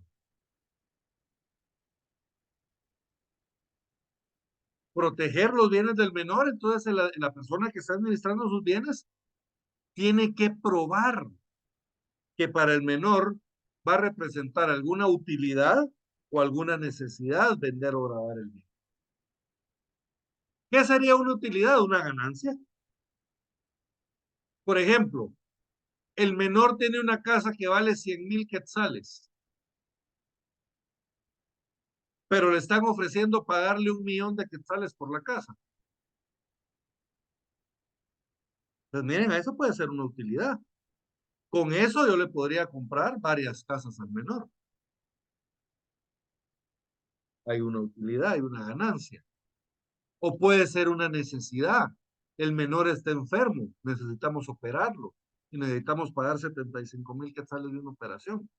Proteger los bienes del menor, entonces la persona que está administrando sus bienes tiene que probar que para el menor va a representar alguna utilidad o alguna necesidad vender o grabar el bien. ¿Qué sería una utilidad? Una ganancia. Por ejemplo, el menor tiene una casa que vale 100,000 quetzales, pero le están ofreciendo pagarle 1,000,000 de quetzales por la casa. Pues miren, eso puede ser una utilidad. Con eso yo le podría comprar varias casas al menor. Hay una utilidad, hay una ganancia. O puede ser una necesidad. El menor está enfermo, necesitamos operarlo y necesitamos pagar 75,000 quetzales de una operación.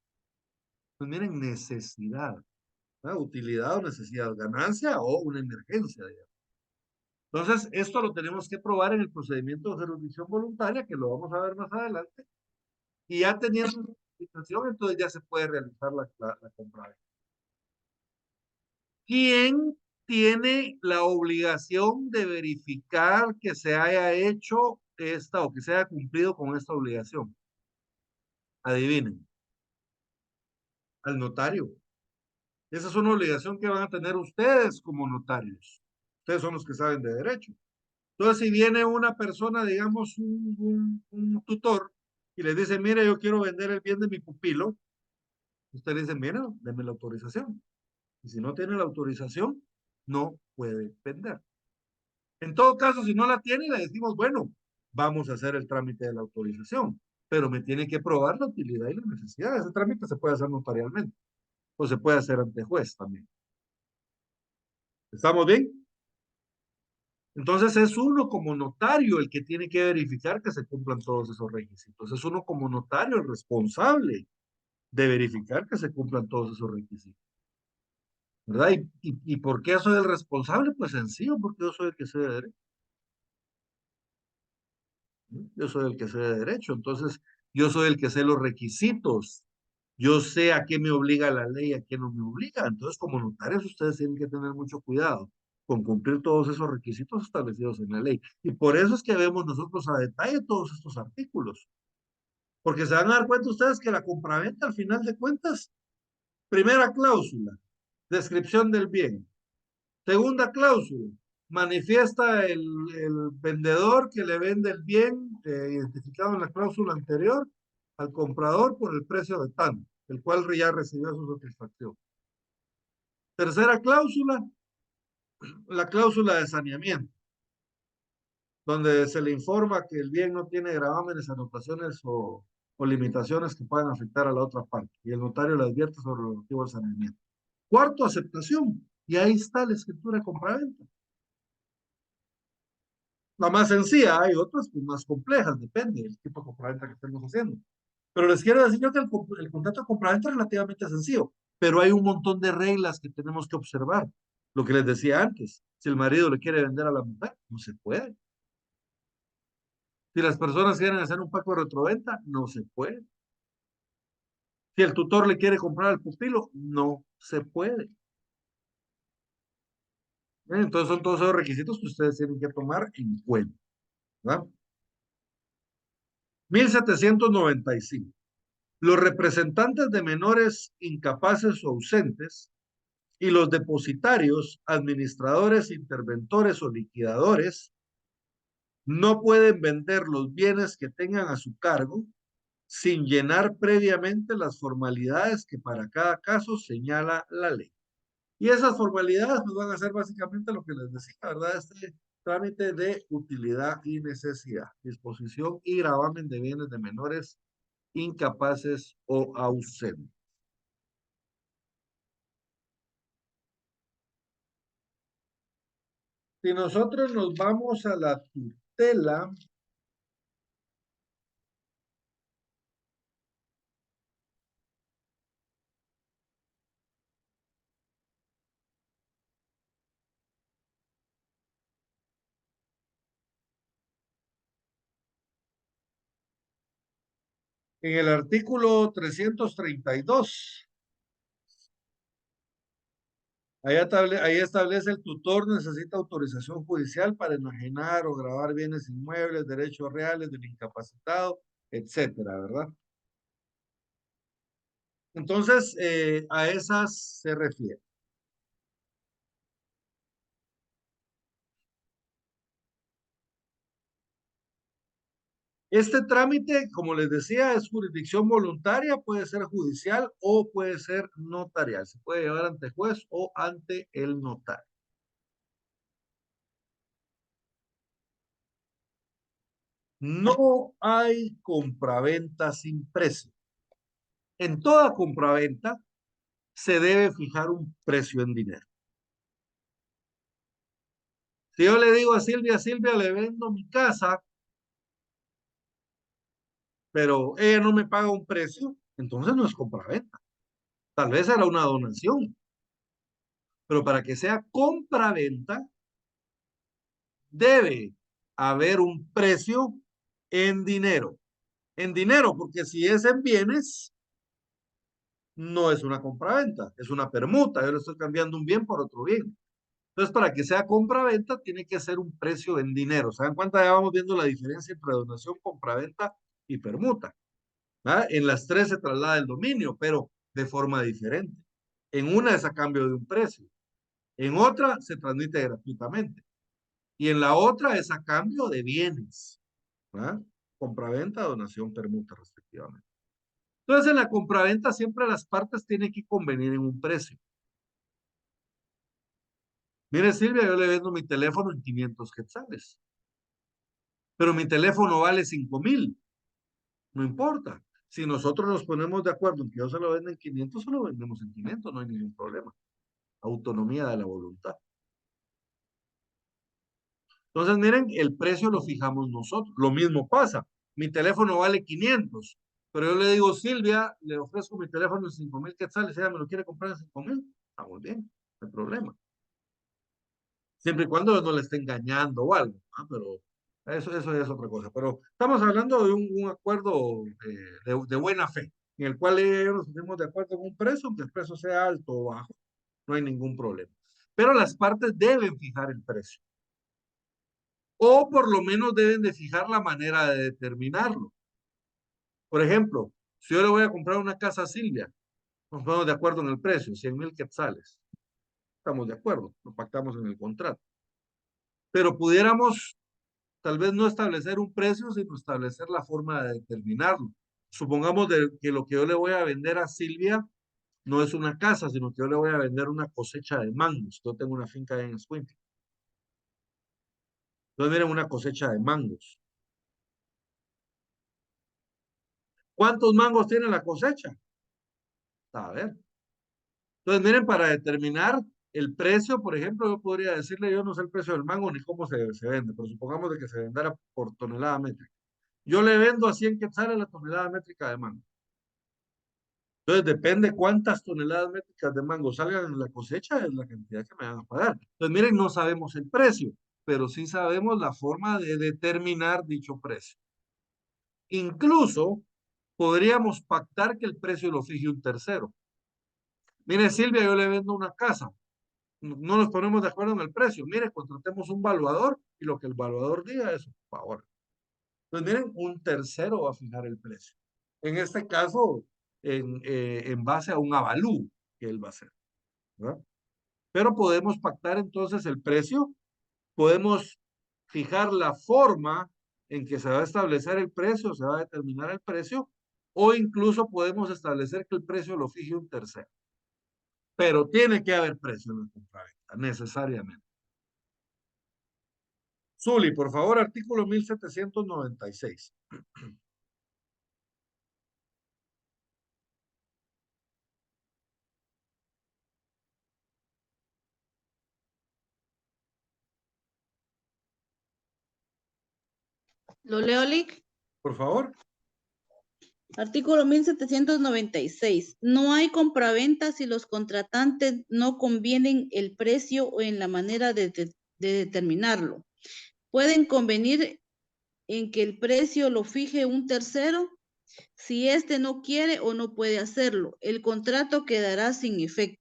Pues miren, necesidad, ¿no? Utilidad o necesidad, ganancia o una emergencia, digamos. Entonces, esto lo tenemos que probar en el procedimiento de jurisdicción voluntaria, que lo vamos a ver más adelante, y ya teniendo una justificación, entonces ya se puede realizar la compra. ¿Quién tiene la obligación de verificar que se haya hecho esta o que se haya cumplido con esta obligación? Adivinen, al notario. Esa es una obligación que van a tener ustedes como notarios. Ustedes son los que saben de derecho. Entonces, si viene una persona, digamos, un tutor, y le dice, mire, yo quiero vender el bien de mi pupilo, usted le dice, mira, deme la autorización. Y si no tiene la autorización, no puede vender. En todo caso, si no la tiene, le decimos, bueno, vamos a hacer el trámite de la autorización, pero me tiene que probar la utilidad y la necesidad. Ese trámite se puede hacer notarialmente o se puede hacer ante juez también. ¿Estamos bien? Entonces es uno como notario el que tiene que verificar que se cumplan todos esos requisitos. Es uno como notario el responsable de verificar que se cumplan todos esos requisitos. ¿verdad? ¿Y por qué soy el responsable? Pues sencillo, porque yo soy el que sé de derecho. ¿No? Yo soy el que sé de derecho, entonces yo soy el que sé los requisitos. Yo sé a qué me obliga la ley y a qué no me obliga. Entonces, como notarios, ustedes tienen que tener mucho cuidado con cumplir todos esos requisitos establecidos en la ley. Y por eso es que vemos nosotros a detalle todos estos artículos. Porque se van a dar cuenta ustedes que la compraventa, al final de cuentas, primera cláusula, descripción del bien. Segunda cláusula, manifiesta el vendedor que le vende el bien identificado en la cláusula anterior al comprador por el precio de tanto, el cual ya recibió su satisfacción. Tercera cláusula, la cláusula de saneamiento, donde se le informa que el bien no tiene gravámenes, anotaciones o limitaciones que puedan afectar a la otra parte, y el notario le advierte sobre lo relativo al saneamiento. Cuarto, aceptación, y ahí está la escritura de compraventa. La más sencilla, hay otras pues, más complejas, depende del tipo de compraventa que estemos haciendo. Pero les quiero decir yo que el contrato de compraventa es relativamente sencillo, pero hay un montón de reglas que tenemos que observar. Lo que les decía antes, si el marido le quiere vender a la mujer, no se puede. Si las personas quieren hacer un pacto de retroventa, no se puede. Si el tutor le quiere comprar al pupilo, no se puede. Entonces son todos esos requisitos que ustedes tienen que tomar en cuenta, ¿verdad? 1795. Los representantes de menores incapaces o ausentes y los depositarios, administradores, interventores o liquidadores no pueden vender los bienes que tengan a su cargo sin llenar previamente las formalidades que para cada caso señala la ley. Y esas formalidades pues, van a ser básicamente lo que les decía, ¿verdad? Este trámite de utilidad y necesidad, disposición y gravamen de bienes de menores incapaces o ausentes. Si nosotros nos vamos a la tutela, en el artículo 332, ahí establece el tutor necesita autorización judicial para enajenar o gravar bienes inmuebles, derechos reales del incapacitado, etcétera, ¿verdad? Entonces, a esas se refiere. Este trámite, como les decía, es jurisdicción voluntaria, puede ser judicial o puede ser notarial. Se puede llevar ante juez o ante el notario. No hay compraventa sin precio. En toda compraventa se debe fijar un precio en dinero. Si yo le digo a Silvia, Silvia, le vendo mi casa, pero ella no me paga un precio, entonces no es compraventa. Tal vez era una donación, pero para que sea compraventa, debe haber un precio en dinero. En dinero, porque si es en bienes, no es una compraventa, es una permuta. Yo le estoy cambiando un bien por otro bien. Entonces, para que sea compra-venta, tiene que ser un precio en dinero. ¿Se dan cuenta? Ya vamos viendo la diferencia entre donación, compra-venta y permuta. ¿Ah? En las tres se traslada el dominio, pero de forma diferente. En una es a cambio de un precio. En otra se transmite gratuitamente. Y en la otra es a cambio de bienes. ¿Ah? Compra-venta, donación, permuta, respectivamente. Entonces, en la compraventa siempre las partes tienen que convenir en un precio. Mire, Silvia, yo le vendo mi teléfono en 500 quetzales, pero mi teléfono vale 5,000. No importa. Si nosotros nos ponemos de acuerdo en que yo se lo vendo en 500, se lo vendemos en 500, no hay ningún problema. Autonomía de la voluntad. Entonces, miren, el precio lo fijamos nosotros. Lo mismo pasa. Mi teléfono vale 500, pero yo le digo, Silvia, le ofrezco mi teléfono en 5,000 quetzales, ella me lo quiere comprar en 5,000. Estamos bien. no hay problema. Siempre y cuando no le esté engañando o algo, ¿ah? Pero eso es otra cosa. Pero estamos hablando de un acuerdo de buena fe, en el cual ellos nos pusimos de acuerdo con un precio, aunque el precio sea alto o bajo, no hay ningún problema. Pero las partes deben fijar el precio, o por lo menos deben de fijar la manera de determinarlo. Por ejemplo, si yo le voy a comprar una casa a Silvia, nos ponemos de acuerdo en el precio, 100,000 quetzales. Estamos de acuerdo, lo pactamos en el contrato. Pero pudiéramos tal vez no establecer un precio, sino establecer la forma de determinarlo. Supongamos que lo que yo le voy a vender a Silvia no es una casa, sino que yo le voy a vender una cosecha de mangos. Yo tengo una finca en Escuintla. Entonces, miren, una cosecha de mangos. ¿Cuántos mangos tiene la cosecha? A ver. Entonces, miren, para determinar el precio, por ejemplo, yo podría decirle, yo no sé el precio del mango ni cómo se vende, pero supongamos de que se vendiera por tonelada métrica. Yo le vendo a 100 quetzales la tonelada métrica de mango. Entonces, depende cuántas toneladas métricas de mango salgan en la cosecha, es la cantidad que me van a pagar. Entonces, miren, no sabemos el precio, pero sí sabemos la forma de determinar dicho precio. Incluso podríamos pactar que el precio lo fije un tercero. Mire, Silvia, yo le vendo una casa. No nos ponemos de acuerdo en el precio. Mire, contratemos un valuador y lo que el valuador diga es por favor. Entonces, miren, un tercero va a fijar el precio. En este caso, en base a un avalú que él va a hacer, ¿verdad? Pero podemos pactar entonces el precio, podemos fijar la forma en que se va a establecer el precio, se va a determinar el precio, o incluso podemos establecer que el precio lo fije un tercero. Pero tiene que haber precio en la compraventa, necesariamente. Zuli, por favor, artículo 1796. Lo leo, Lick. Por favor. Artículo 1796. No hay compraventa si los contratantes no convienen el precio o en la manera de determinarlo. Pueden convenir en que el precio lo fije un tercero si éste no quiere o no puede hacerlo. El contrato quedará sin efecto.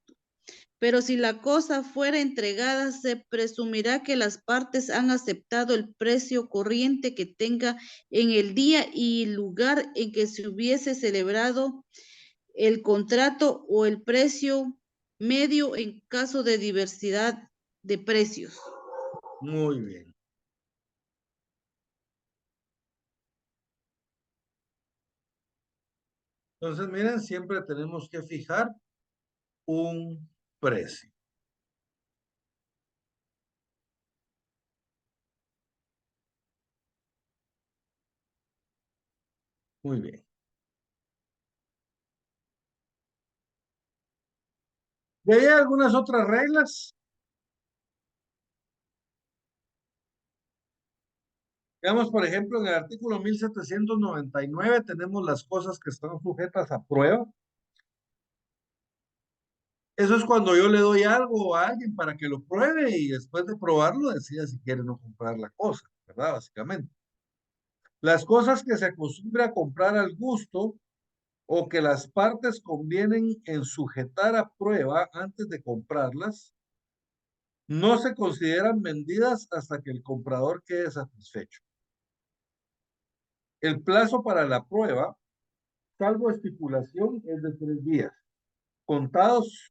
Pero si la cosa fuera entregada, se presumirá que las partes han aceptado el precio corriente que tenga en el día y lugar en que se hubiese celebrado el contrato o el precio medio en caso de diversidad de precios. Muy bien. Entonces, miren, siempre tenemos que fijar un precio. Muy bien. ¿Y hay algunas otras reglas? Veamos, por ejemplo, en el artículo 1799 tenemos las cosas que están sujetas a prueba. Eso es cuando yo le doy algo a alguien para que lo pruebe y después de probarlo decida si quiere o no comprar la cosa, ¿verdad? Básicamente. Las cosas que se acostumbra a comprar al gusto o que las partes convienen en sujetar a prueba antes de comprarlas, no se consideran vendidas hasta que el comprador quede satisfecho. El plazo para la prueba, salvo estipulación, es de 3 días, contados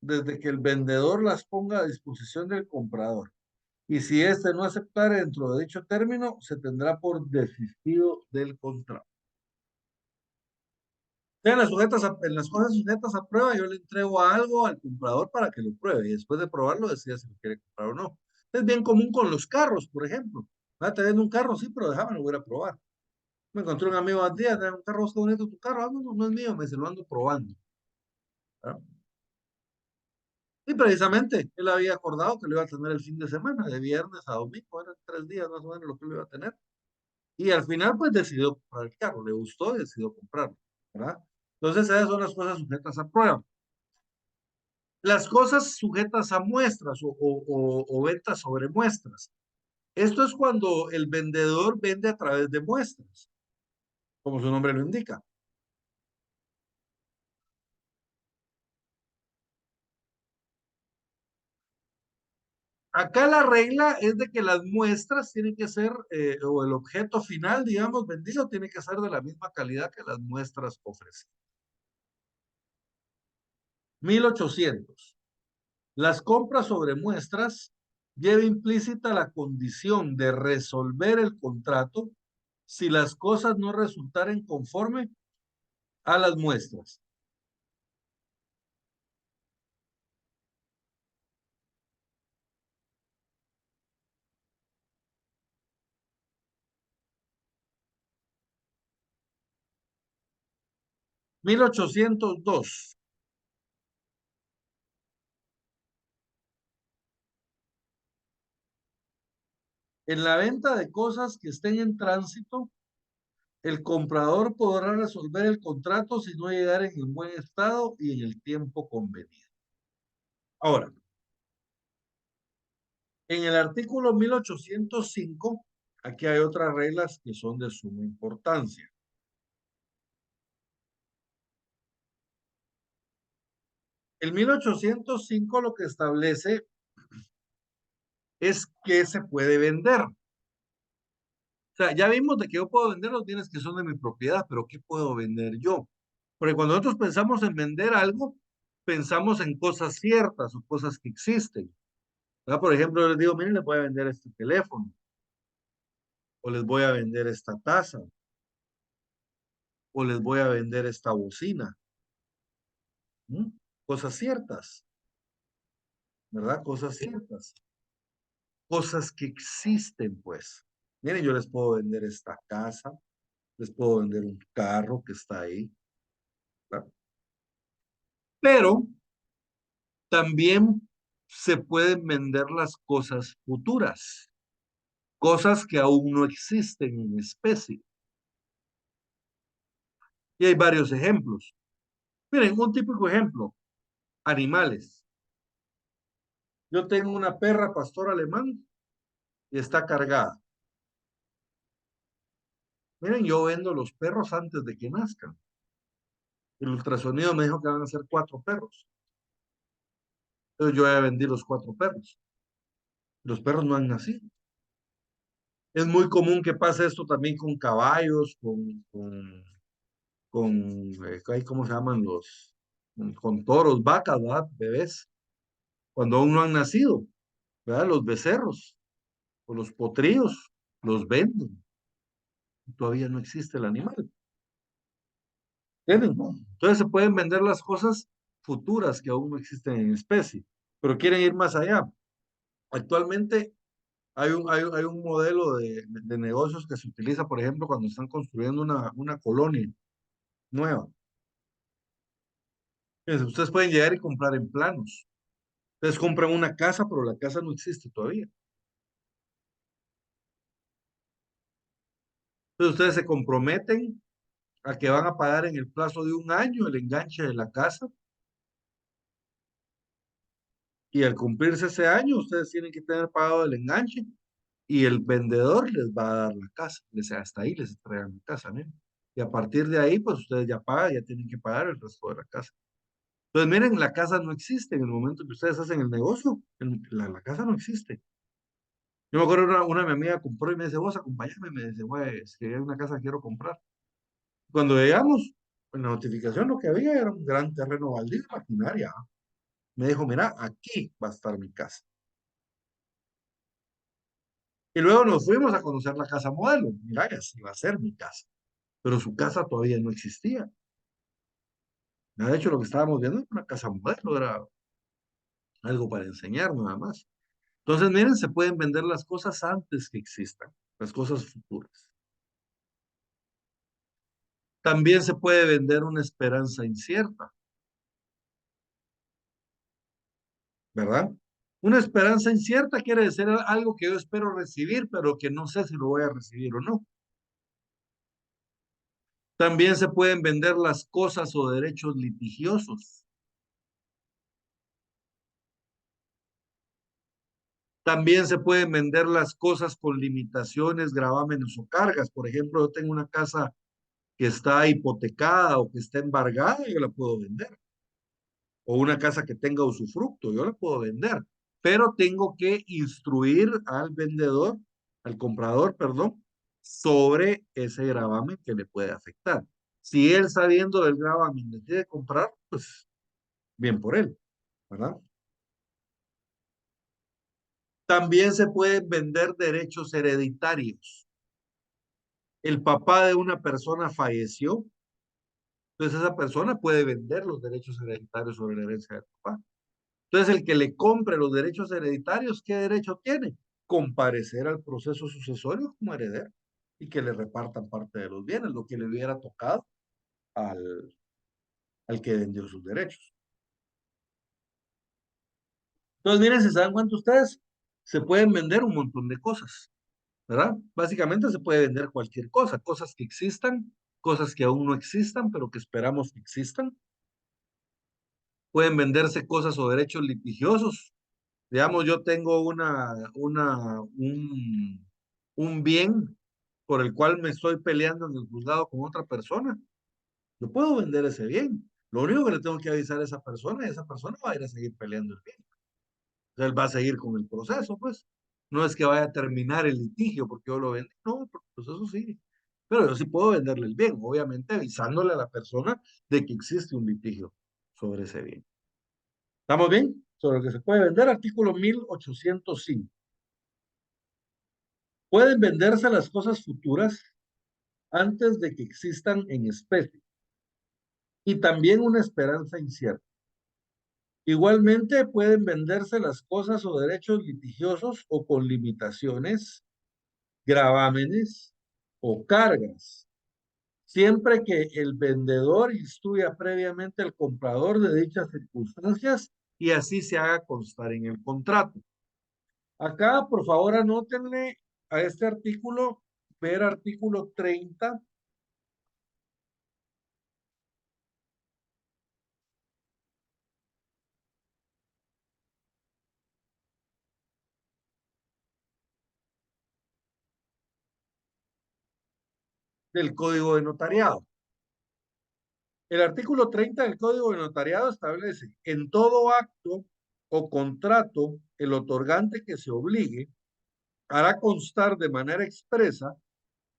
desde que el vendedor las ponga a disposición del comprador. Y si éste no aceptare dentro de dicho término, se tendrá por desistido del contrato. En en las cosas sujetas a prueba, yo le entrego algo al comprador para que lo pruebe y después de probarlo decida si lo quiere comprar o no. Es bien común con los carros, por ejemplo. Ah, te vendo un carro, sí, pero déjame, lo voy a probar. Me encontré un amigo al día, un carro, está bonito tu carro. Ah, no, no, no es mío, me se lo ando probando. ¿Ah? Y precisamente, él había acordado que lo iba a tener el fin de semana, de viernes a domingo, eran 3 días más o menos lo que lo iba a tener. Y al final, pues decidió comprar el carro, le gustó y decidió comprarlo, ¿verdad? Entonces, esas son las cosas sujetas a prueba. Las cosas sujetas a muestras o ventas sobre muestras. Esto es cuando el vendedor vende a través de muestras, como su nombre lo indica. Acá la regla es de que las muestras tienen que ser, o el objeto final, digamos, vendido, tiene que ser de la misma calidad que las muestras ofrecen. 1800. Las compras sobre muestras lleva implícita la condición de resolver el contrato si las cosas no resultaren conforme a las muestras. Mil ochocientos dos. En la venta de cosas que estén en tránsito, el comprador podrá resolver el contrato si no llegara en buen estado y en el tiempo convenido. Ahora, en el artículo 1805, aquí hay otras reglas que son de suma importancia. El 1805 lo que establece es que se puede vender. O sea, ya vimos de que yo puedo vender los bienes que son de mi propiedad, pero ¿qué puedo vender yo? Porque cuando nosotros pensamos en vender algo, pensamos en cosas ciertas o cosas que existen. ¿Verdad? Por ejemplo, yo les digo, miren, les voy a vender este teléfono, o les voy a vender esta taza, o les voy a vender esta bocina. ¿Mm? Cosas ciertas, ¿verdad? Cosas ciertas. Cosas que existen, pues. Miren, yo les puedo vender esta casa, les puedo vender un carro que está ahí, ¿verdad? Pero también se pueden vender las cosas futuras, cosas que aún no existen en especie. Y hay varios ejemplos. Miren, un típico ejemplo, animales. Yo tengo una perra pastor alemán y está cargada. Miren, yo vendo los perros antes de que nazcan. El ultrasonido me dijo que van a ser 4 perros. Entonces yo ya vendí los 4 perros. Los perros no han nacido. Es muy común que pase esto también con caballos, ¿cómo se llaman los? Con toros, vacas, ¿verdad? Bebés, cuando aún no han nacido, ¿verdad? Los becerros o los potrillos los venden. Todavía no existe el animal. ¿Entienden? Entonces se pueden vender las cosas futuras que aún no existen en especie, pero quieren ir más allá. Actualmente hay un modelo de negocios que se utiliza, por ejemplo, cuando están construyendo una colonia nueva. Fíjense, ustedes pueden llegar y comprar en planos. Ustedes compran una casa, pero la casa no existe todavía. Entonces ustedes se comprometen a que van a pagar en el plazo de un año el enganche de la casa y al cumplirse ese año ustedes tienen que tener pagado el enganche y el vendedor les va a dar la casa. Hasta ahí les entregan la casa, ¿no? Y a partir de ahí, pues ustedes ya pagan, ya tienen que pagar el resto de la casa. Entonces, miren, la casa no existe en el momento que ustedes hacen el negocio. La casa no existe. Yo me acuerdo una mi amiga compró y me dice, vos acompáñame, me dice, güey, es que hay una casa que quiero comprar. Cuando llegamos, en la notificación lo que había era un gran terreno baldío, maquinaria. Me dijo, mira, aquí va a estar mi casa. Y luego nos fuimos a conocer la casa modelo. Mira, ya sí va a ser mi casa. Pero su casa todavía no existía. De hecho, lo que estábamos viendo era una casa modelo, era algo para enseñar nada más. Entonces, miren, se pueden vender las cosas antes que existan, las cosas futuras. También se puede vender una esperanza incierta, ¿verdad? Una esperanza incierta quiere decir algo que yo espero recibir, pero que no sé si lo voy a recibir o no. También se pueden vender las cosas o derechos litigiosos. También se pueden vender las cosas con limitaciones, gravámenes o cargas. Por ejemplo, yo tengo una casa que está hipotecada o que está embargada, yo la puedo vender. O una casa que tenga usufructo, yo la puedo vender. Pero tengo que instruir al vendedor, al comprador, perdón, sobre ese gravamen que le puede afectar. Si él sabiendo del gravamen decide comprar, pues bien por él, ¿verdad? También se pueden vender derechos hereditarios. El papá de una persona falleció, entonces esa persona puede vender los derechos hereditarios sobre la herencia del papá. Entonces el que le compre los derechos hereditarios, ¿qué derecho tiene? Comparecer al proceso sucesorio como heredero y que le repartan parte de los bienes, lo que le hubiera tocado al, al que vendió sus derechos. Entonces miren, si se dan cuenta ustedes, se pueden vender un montón de cosas, ¿verdad? Básicamente se puede vender cualquier cosa, cosas que existan, cosas que aún no existan, pero que esperamos que existan. Pueden venderse cosas o derechos litigiosos. Digamos, yo tengo un bien por el cual me estoy peleando en el juzgado con otra persona. Yo puedo vender ese bien. Lo único que le tengo que avisar a esa persona y esa persona va a ir a seguir peleando el bien. Entonces, él va a seguir con el proceso, pues. No es que vaya a terminar el litigio porque yo lo vendí. No, el proceso sigue. Pero yo sí puedo venderle el bien, obviamente avisándole a la persona de que existe un litigio sobre ese bien. ¿Estamos bien? Sobre lo que se puede vender, artículo 1805. Pueden venderse las cosas futuras antes de que existan en especie y también una esperanza incierta. Igualmente pueden venderse las cosas o derechos litigiosos o con limitaciones, gravámenes o cargas, siempre que el vendedor instruya previamente al comprador de dichas circunstancias y así se haga constar en el contrato. Acá, por favor, anótenle a este artículo, ver artículo 30 del Código de Notariado. El artículo 30 del Código de Notariado establece, en todo acto o contrato, el otorgante que se obligue hará constar de manera expresa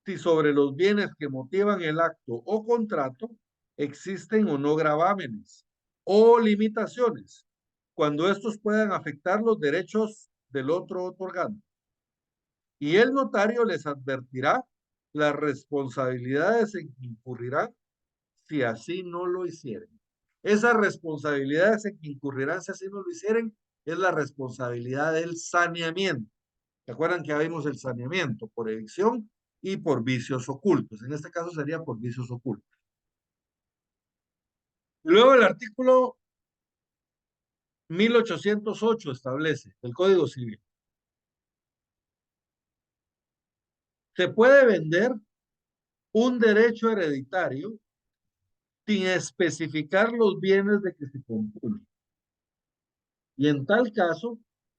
si sobre los bienes que motivan el acto o contrato existen o no gravámenes o limitaciones, cuando estos puedan afectar los derechos del otro otorgante. Y el notario les advertirá las responsabilidades en que incurrirán si así no lo hicieren. Esas responsabilidades en que incurrirán si así no lo hicieren es la responsabilidad del saneamiento. ¿Se acuerdan que vimos el saneamiento por evicción y por vicios ocultos? En este caso sería por vicios ocultos. Luego el artículo 1808 establece el Código Civil. Se puede vender un derecho hereditario sin especificar los bienes de que se compone. Y en tal caso,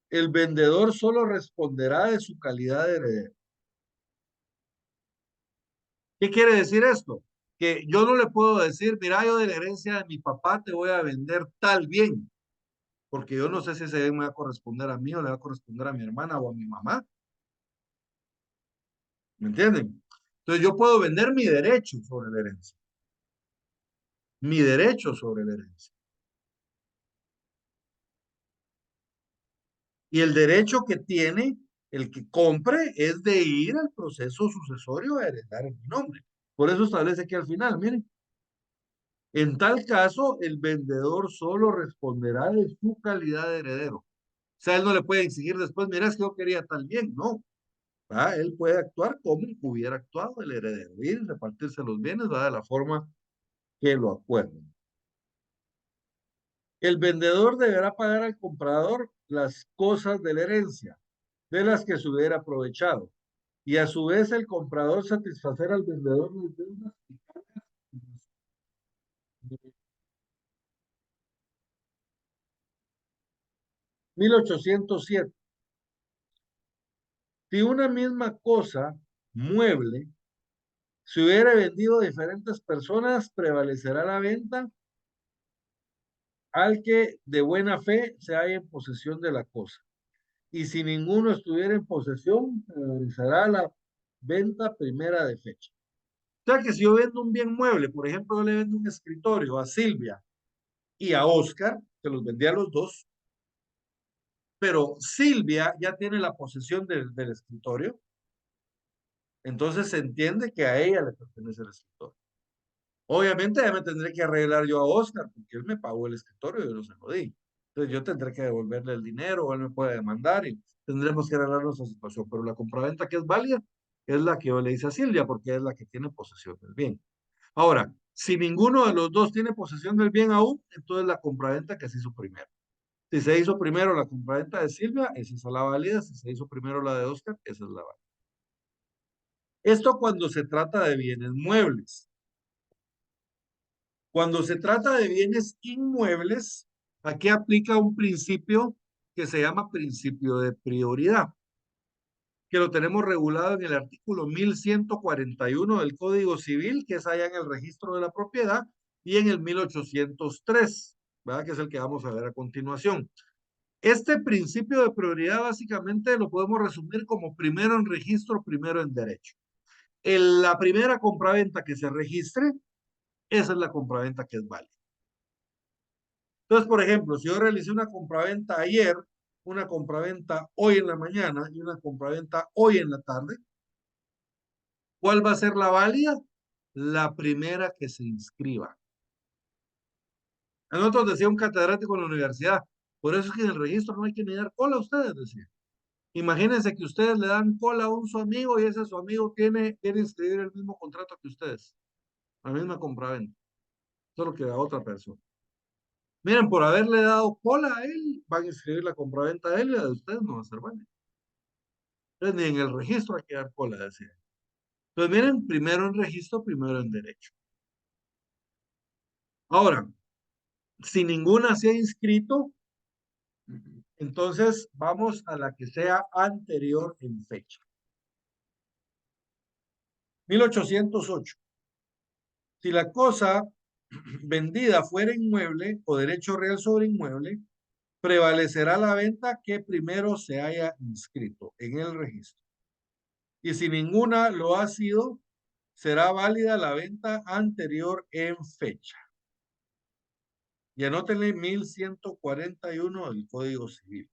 el vendedor solo responderá de su calidad de heredero. ¿Qué quiere decir esto? Que yo no le puedo decir, mira, yo de la herencia de mi papá te voy a vender tal bien, porque yo no sé si ese bien me va a corresponder a mí o le va a corresponder a mi hermana o a mi mamá. ¿Me entienden? Entonces yo puedo vender mi derecho sobre la herencia. Mi derecho sobre la herencia. Y el derecho que tiene el que compre es de ir al proceso sucesorio a heredar en mi nombre. Por eso establece aquí al final, miren. En tal caso, el vendedor solo responderá de su calidad de heredero. O sea, él no le puede exigir después, mira, es que yo quería tal bien, no. ¿Va? Él puede actuar como hubiera actuado el heredero y repartirse los bienes, ¿va? De la forma que lo acuerden. El vendedor deberá pagar al comprador las cosas de la herencia, de las que se hubiera aprovechado, y a su vez el comprador satisfacer al vendedor las deudas y cargas. 1807. Si una misma cosa, mueble, se hubiera vendido a diferentes personas, prevalecerá la venta al que de buena fe se haya en posesión de la cosa. Y si ninguno estuviera en posesión, prevalecerá la venta primera de fecha. O sea que si yo vendo un bien mueble, por ejemplo, yo le vendo un escritorio a Silvia y a Oscar, se los vendí a los dos, pero Silvia ya tiene la posesión del escritorio, entonces se entiende que a ella le pertenece el escritorio. Obviamente ya me tendré que arreglar yo a Oscar, porque él me pagó el escritorio y yo no se lo di. Entonces yo tendré que devolverle el dinero, o él me puede demandar y tendremos que arreglar nuestra situación. Pero la compraventa que es válida es la que yo le hice a Silvia, porque es la que tiene posesión del bien. Ahora, si ninguno de los dos tiene posesión del bien aún, entonces la compraventa que se hizo primero. Si se hizo primero la compraventa de Silvia, esa es la válida. Si se hizo primero la de Oscar, esa es la válida. Esto cuando se trata de bienes muebles. Cuando se trata de bienes inmuebles, aquí aplica un principio que se llama principio de prioridad, que lo tenemos regulado en el artículo 1141 del Código Civil, que es allá en el registro de la propiedad, y en el 1803, ¿verdad? Que es el que vamos a ver a continuación. Este principio de prioridad básicamente lo podemos resumir como primero en registro, primero en derecho. La primera compraventa que se registre, esa es la compraventa que es válida. Entonces, por ejemplo, si yo realicé una compraventa ayer, una compraventa hoy en la mañana y una compraventa hoy en la tarde, ¿cuál va a ser la válida? La primera que se inscriba. A nosotros decía un catedrático en la universidad, por eso es que en el registro no hay que ni dar cola a ustedes, decía. Imagínense que ustedes le dan cola a un su amigo y ese su amigo quiere inscribir el mismo contrato que ustedes, la misma compraventa, solo que a otra persona. Miren, por haberle dado cola a él, van a inscribir la compraventa de él y la de ustedes no va a ser válida. Entonces, ni en el registro hay que dar cola, decía. Entonces, miren, primero en registro, primero en derecho. Ahora, si ninguna se ha inscrito, entonces vamos a la que sea anterior en fecha. 1808. Si la cosa vendida fuera inmueble o derecho real sobre inmueble, prevalecerá la venta que primero se haya inscrito en el registro. Y si ninguna lo ha sido, será válida la venta anterior en fecha. Y anótenle 1141 del Código Civil.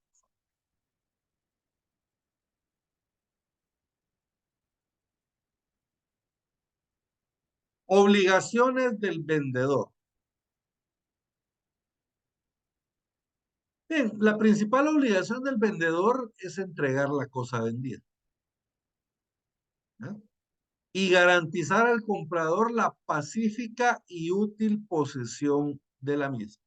Obligaciones del vendedor. Bien, la principal obligación del vendedor es entregar la cosa vendida, ¿no? Y garantizar al comprador la pacífica y útil posesión de la misma.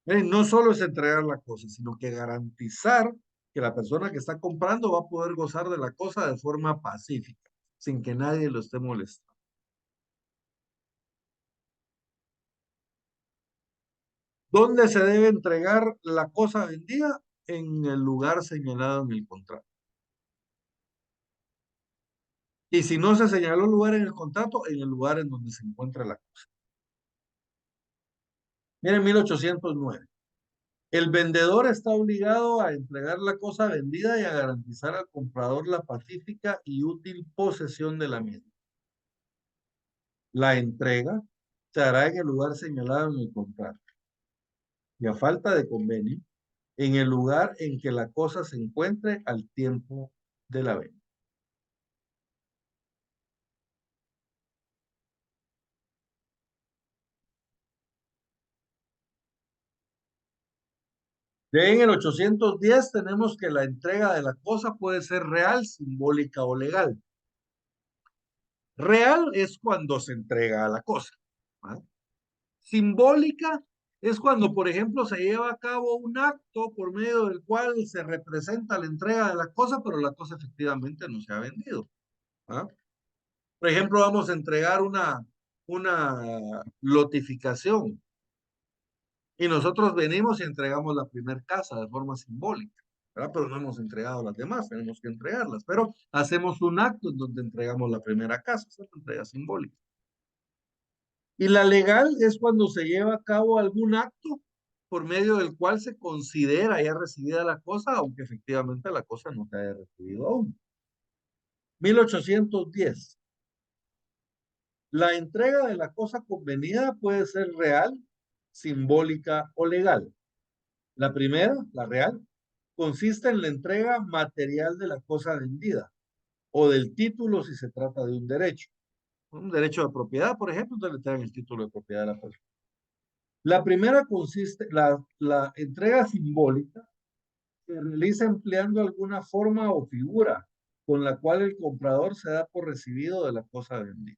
No solo es entregar la cosa, sino que garantizar que la persona que está comprando va a poder gozar de la cosa de forma pacífica, sin que nadie lo esté molestando. ¿Dónde se debe entregar la cosa vendida? En el lugar señalado en el contrato. Y si no se señaló el lugar en el contrato, en el lugar en donde se encuentra la cosa. Miren, 1809. El vendedor está obligado a entregar la cosa vendida y a garantizar al comprador la pacífica y útil posesión de la misma. La entrega se hará en el lugar señalado en el contrato. Y a falta de convenio, en el lugar en que la cosa se encuentre al tiempo de la venta. De en el 810 tenemos que la entrega de la cosa puede ser real, simbólica o legal. Real es cuando se entrega la cosa, ¿verdad? Simbólica es cuando, por ejemplo, se lleva a cabo un acto por medio del cual se representa la entrega de la cosa, pero la cosa efectivamente no se ha vendido, ¿verdad? Por ejemplo, vamos a entregar una lotificación y nosotros venimos y entregamos la primera casa de forma simbólica. ¿verdad? Pero no hemos entregado las demás, tenemos que entregarlas. Pero hacemos un acto en donde entregamos la primera casa, es una entrega simbólica. Y la legal es cuando se lleva a cabo algún acto por medio del cual se considera ya recibida la cosa, aunque efectivamente la cosa no se haya recibido aún. 1810. La entrega de la cosa convenida puede ser real, simbólica o legal. La primera, la real, consiste en la entrega material de la cosa vendida o del título si se trata de un derecho. Un derecho de propiedad, por ejemplo, entonces le entregan el título de propiedad a la persona. La primera consiste, la entrega simbólica se realiza empleando alguna forma o figura con la cual el comprador se da por recibido de la cosa vendida.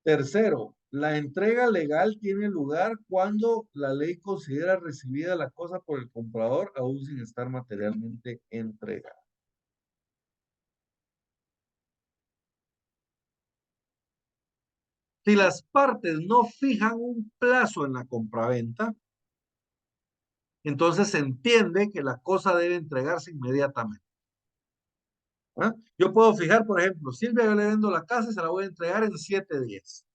Tercero, la entrega legal tiene lugar cuando la ley considera recibida la cosa por el comprador aún sin estar materialmente entregada. Si las partes no fijan un plazo en la compraventa, entonces se entiende que la cosa debe entregarse inmediatamente. ¿Ah? Yo puedo fijar, por ejemplo, Silvia, yo le vendo la casa y se la voy a entregar en 7 días.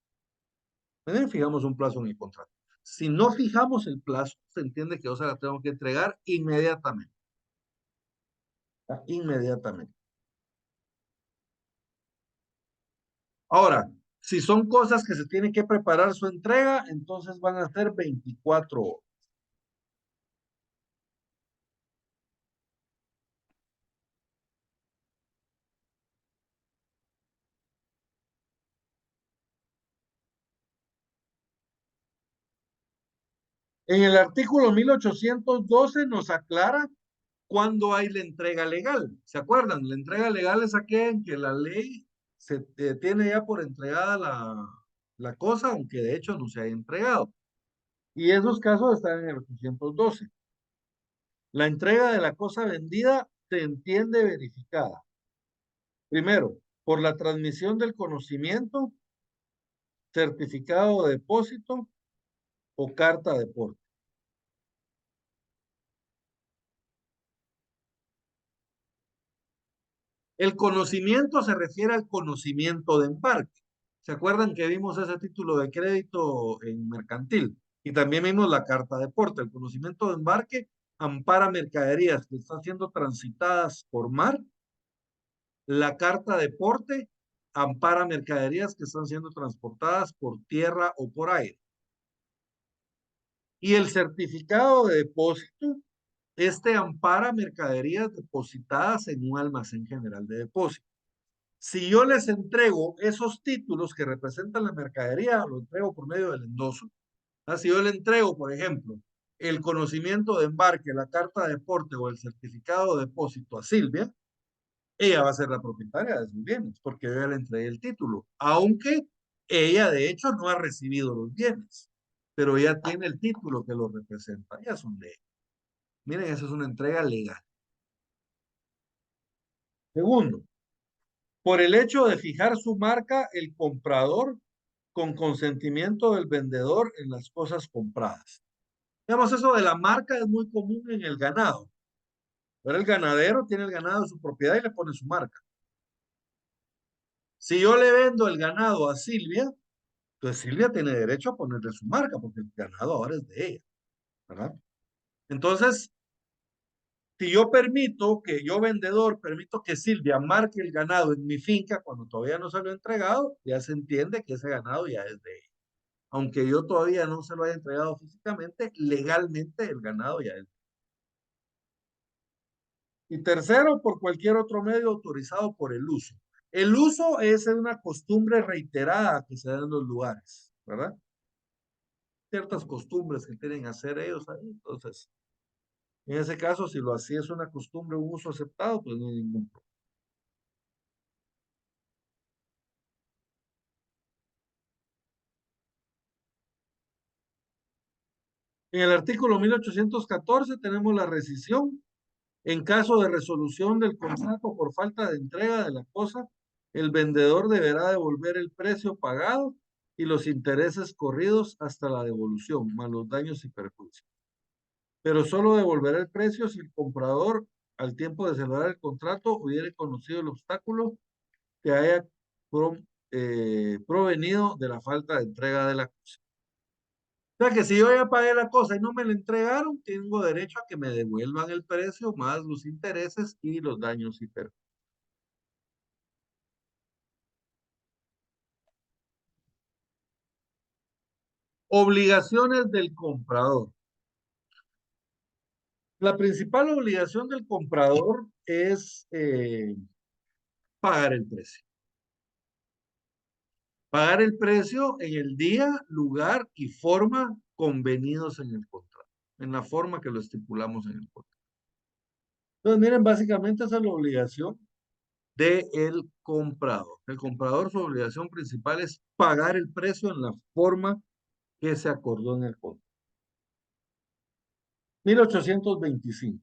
Fijamos un plazo en el contrato. Si no fijamos el plazo, se entiende que yo se la tengo que entregar inmediatamente. Inmediatamente. Ahora, si son cosas que se tiene que preparar su entrega, entonces van a ser 24 horas. En el artículo 1812 nos aclara cuándo hay la entrega legal. ¿Se acuerdan? La entrega legal es aquella en que la ley se tiene ya por entregada la cosa, aunque de hecho no se haya entregado. Y esos casos están en el 812. La entrega de la cosa vendida se entiende verificada. Primero, por la transmisión del conocimiento, certificado de depósito o carta de porte. El conocimiento se refiere al conocimiento de embarque. ¿Se acuerdan que vimos ese título de crédito en mercantil? Y también vimos la carta de porte. El conocimiento de embarque ampara mercaderías que están siendo transitadas por mar. La carta de porte ampara mercaderías que están siendo transportadas por tierra o por aire. Y el certificado de depósito, ampara mercaderías depositadas en un almacén general de depósito. Si yo les entrego esos títulos que representan la mercadería, lo entrego por medio del endoso. Si yo le entrego, por ejemplo, el conocimiento de embarque, la carta de porte o el certificado de depósito a Silvia, ella va a ser la propietaria de sus bienes, porque yo ya le entregué el título, aunque ella de hecho no ha recibido los bienes, pero ella tiene el título que lo representa, ya son de ella. Miren, eso es una entrega legal. Segundo, por el hecho de fijar su marca, el comprador con consentimiento del vendedor en las cosas compradas. Digamos, eso de la marca es muy común en el ganado. Pero el ganadero tiene el ganado en su propiedad y le pone su marca. Si yo le vendo el ganado a Silvia, entonces Silvia tiene derecho a ponerle su marca porque el ganado ahora es de ella, ¿verdad? Entonces, si yo permito que yo vendedor, permito que Silvia marque el ganado en mi finca cuando todavía no se lo he entregado, ya se entiende que ese ganado ya es de ella. Aunque yo todavía no se lo haya entregado físicamente, legalmente el ganado ya es. Y tercero, por cualquier otro medio autorizado por el uso. El uso es una costumbre reiterada que se da en los lugares, ¿verdad? Ciertas costumbres que quieren hacer ellos ahí. Entonces, en ese caso, si lo así es una costumbre, un uso aceptado, pues no hay ningún problema. En el artículo 1814 tenemos la rescisión. En caso de resolución del contrato por falta de entrega de la cosa, el vendedor deberá devolver el precio pagado y los intereses corridos hasta la devolución, más los daños y perjuicios. pero solo devolverá el precio si el comprador, al tiempo de celebrar el contrato, hubiera conocido el obstáculo que haya provenido de la falta de entrega de la cosa. O sea que si yo ya pagué la cosa y no me la entregaron, tengo derecho a que me devuelvan el precio más los intereses y los daños y perjuicios. Obligaciones del comprador. La principal obligación del comprador es pagar el precio. Pagar el precio en el día, lugar y forma convenidos en el contrato, en la forma que lo estipulamos en el contrato. Entonces, miren, básicamente esa es la obligación del comprador. El comprador, su obligación principal es pagar el precio en la forma que se acordó en el contrato. 1825.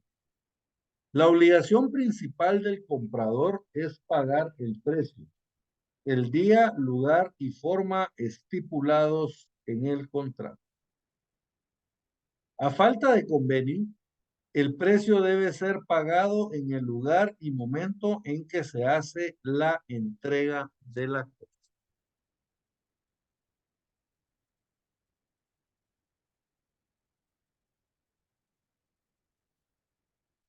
La obligación principal del comprador es pagar el precio, el día, lugar y forma estipulados en el contrato. A falta de convenio, el precio debe ser pagado en el lugar y momento en que se hace la entrega de la cosa.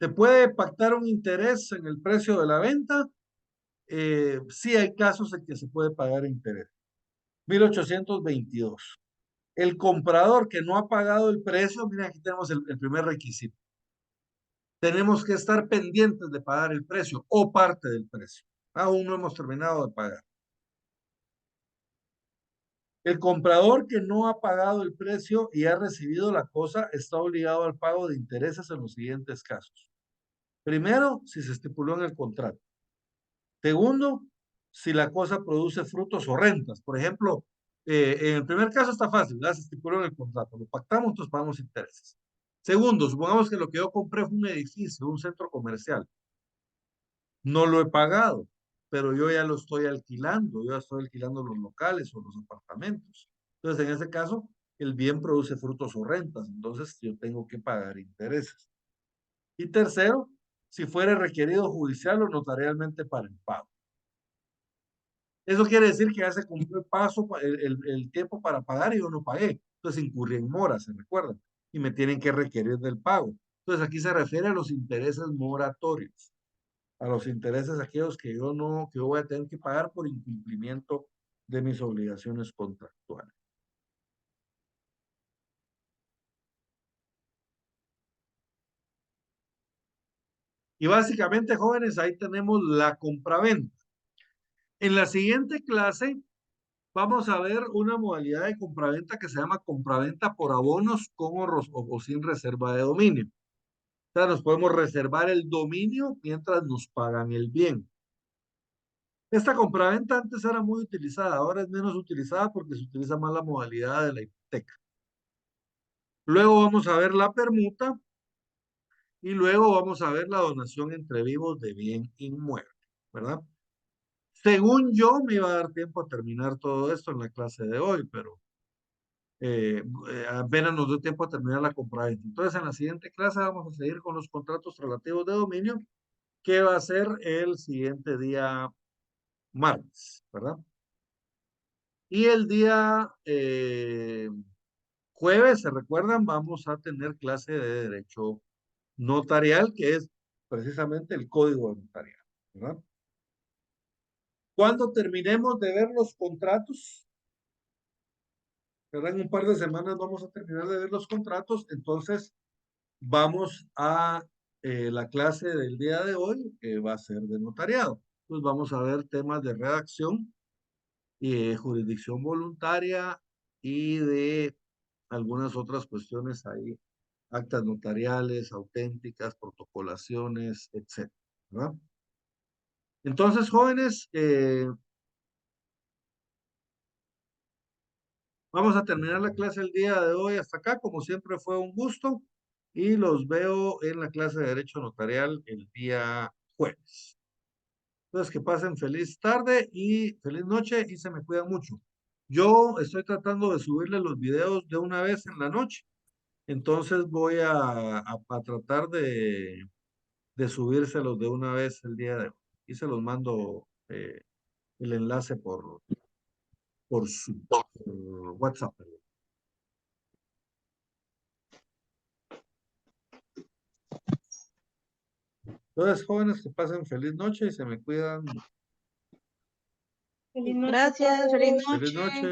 ¿Se puede pactar un interés en el precio de la venta? Sí hay casos en que se puede pagar interés. 1822. El comprador que no ha pagado el precio, mira, aquí tenemos el primer requisito. Tenemos que estar pendientes de pagar el precio o parte del precio. Aún no hemos terminado de pagar. El comprador que no ha pagado el precio y ha recibido la cosa está obligado al pago de intereses en los siguientes casos. Primero, si se estipuló en el contrato. Segundo, si la cosa produce frutos o rentas. Por ejemplo, en el primer caso está fácil, ya se estipuló en el contrato, lo pactamos, entonces pagamos intereses. Segundo, supongamos que lo que yo compré fue un edificio, un centro comercial. No lo he pagado, pero yo ya lo estoy alquilando, yo ya estoy alquilando los locales o los apartamentos. Entonces, en ese caso, el bien produce frutos o rentas, entonces yo tengo que pagar intereses. Y tercero, si fuere requerido judicial o notarialmente para el pago. Eso quiere decir que ya se cumplió el paso, el tiempo para pagar y yo no pagué. Entonces incurrí en mora, ¿se recuerdan? Y me tienen que requerir del pago. Entonces aquí se refiere a los intereses moratorios, a los intereses aquellos que yo no, que yo voy a tener que pagar por incumplimiento de mis obligaciones contractuales. Y básicamente, jóvenes, ahí tenemos la compraventa. En la siguiente clase vamos a ver una modalidad de compraventa que se llama compraventa por abonos con o sin reserva de dominio. O sea, nos podemos reservar el dominio mientras nos pagan el bien. Esta compraventa antes era muy utilizada, ahora es menos utilizada porque se utiliza más la modalidad de la hipoteca. Luego vamos a ver la permuta y luego vamos a ver la donación entre vivos de bien inmueble, ¿verdad? Según yo, me iba a dar tiempo a terminar todo esto en la clase de hoy, pero apenas nos dio tiempo a terminar la compraventa. Entonces, en la siguiente clase vamos a seguir con los contratos relativos de dominio, que va a ser el siguiente día martes, ¿verdad? Y el día jueves, ¿se recuerdan? Vamos a tener clase de derecho notarial, que es precisamente el código de notarial, ¿verdad? Cuando terminemos de ver los contratos, ¿verdad? En un par de semanas vamos a terminar de ver los contratos, entonces vamos a la clase del día de hoy, que va a ser de notariado. Pues vamos a ver temas de redacción y jurisdicción voluntaria y de algunas otras cuestiones ahí, actas notariales, auténticas, protocolaciones, etcétera, ¿verdad? Entonces, jóvenes, vamos a terminar la clase el día de hoy hasta acá. Como siempre fue un gusto y los veo en la clase de Derecho Notarial el día jueves. Entonces, que pasen feliz tarde y feliz noche y se me cuidan mucho. Yo estoy tratando de subirle los videos de una vez en la noche Entonces voy a tratar de subírselos de una vez el día de hoy. Y se los mando el enlace por WhatsApp. Entonces, jóvenes, que pasen feliz noche y se me cuidan. Feliz noche. Gracias, feliz Feliz noche. noche.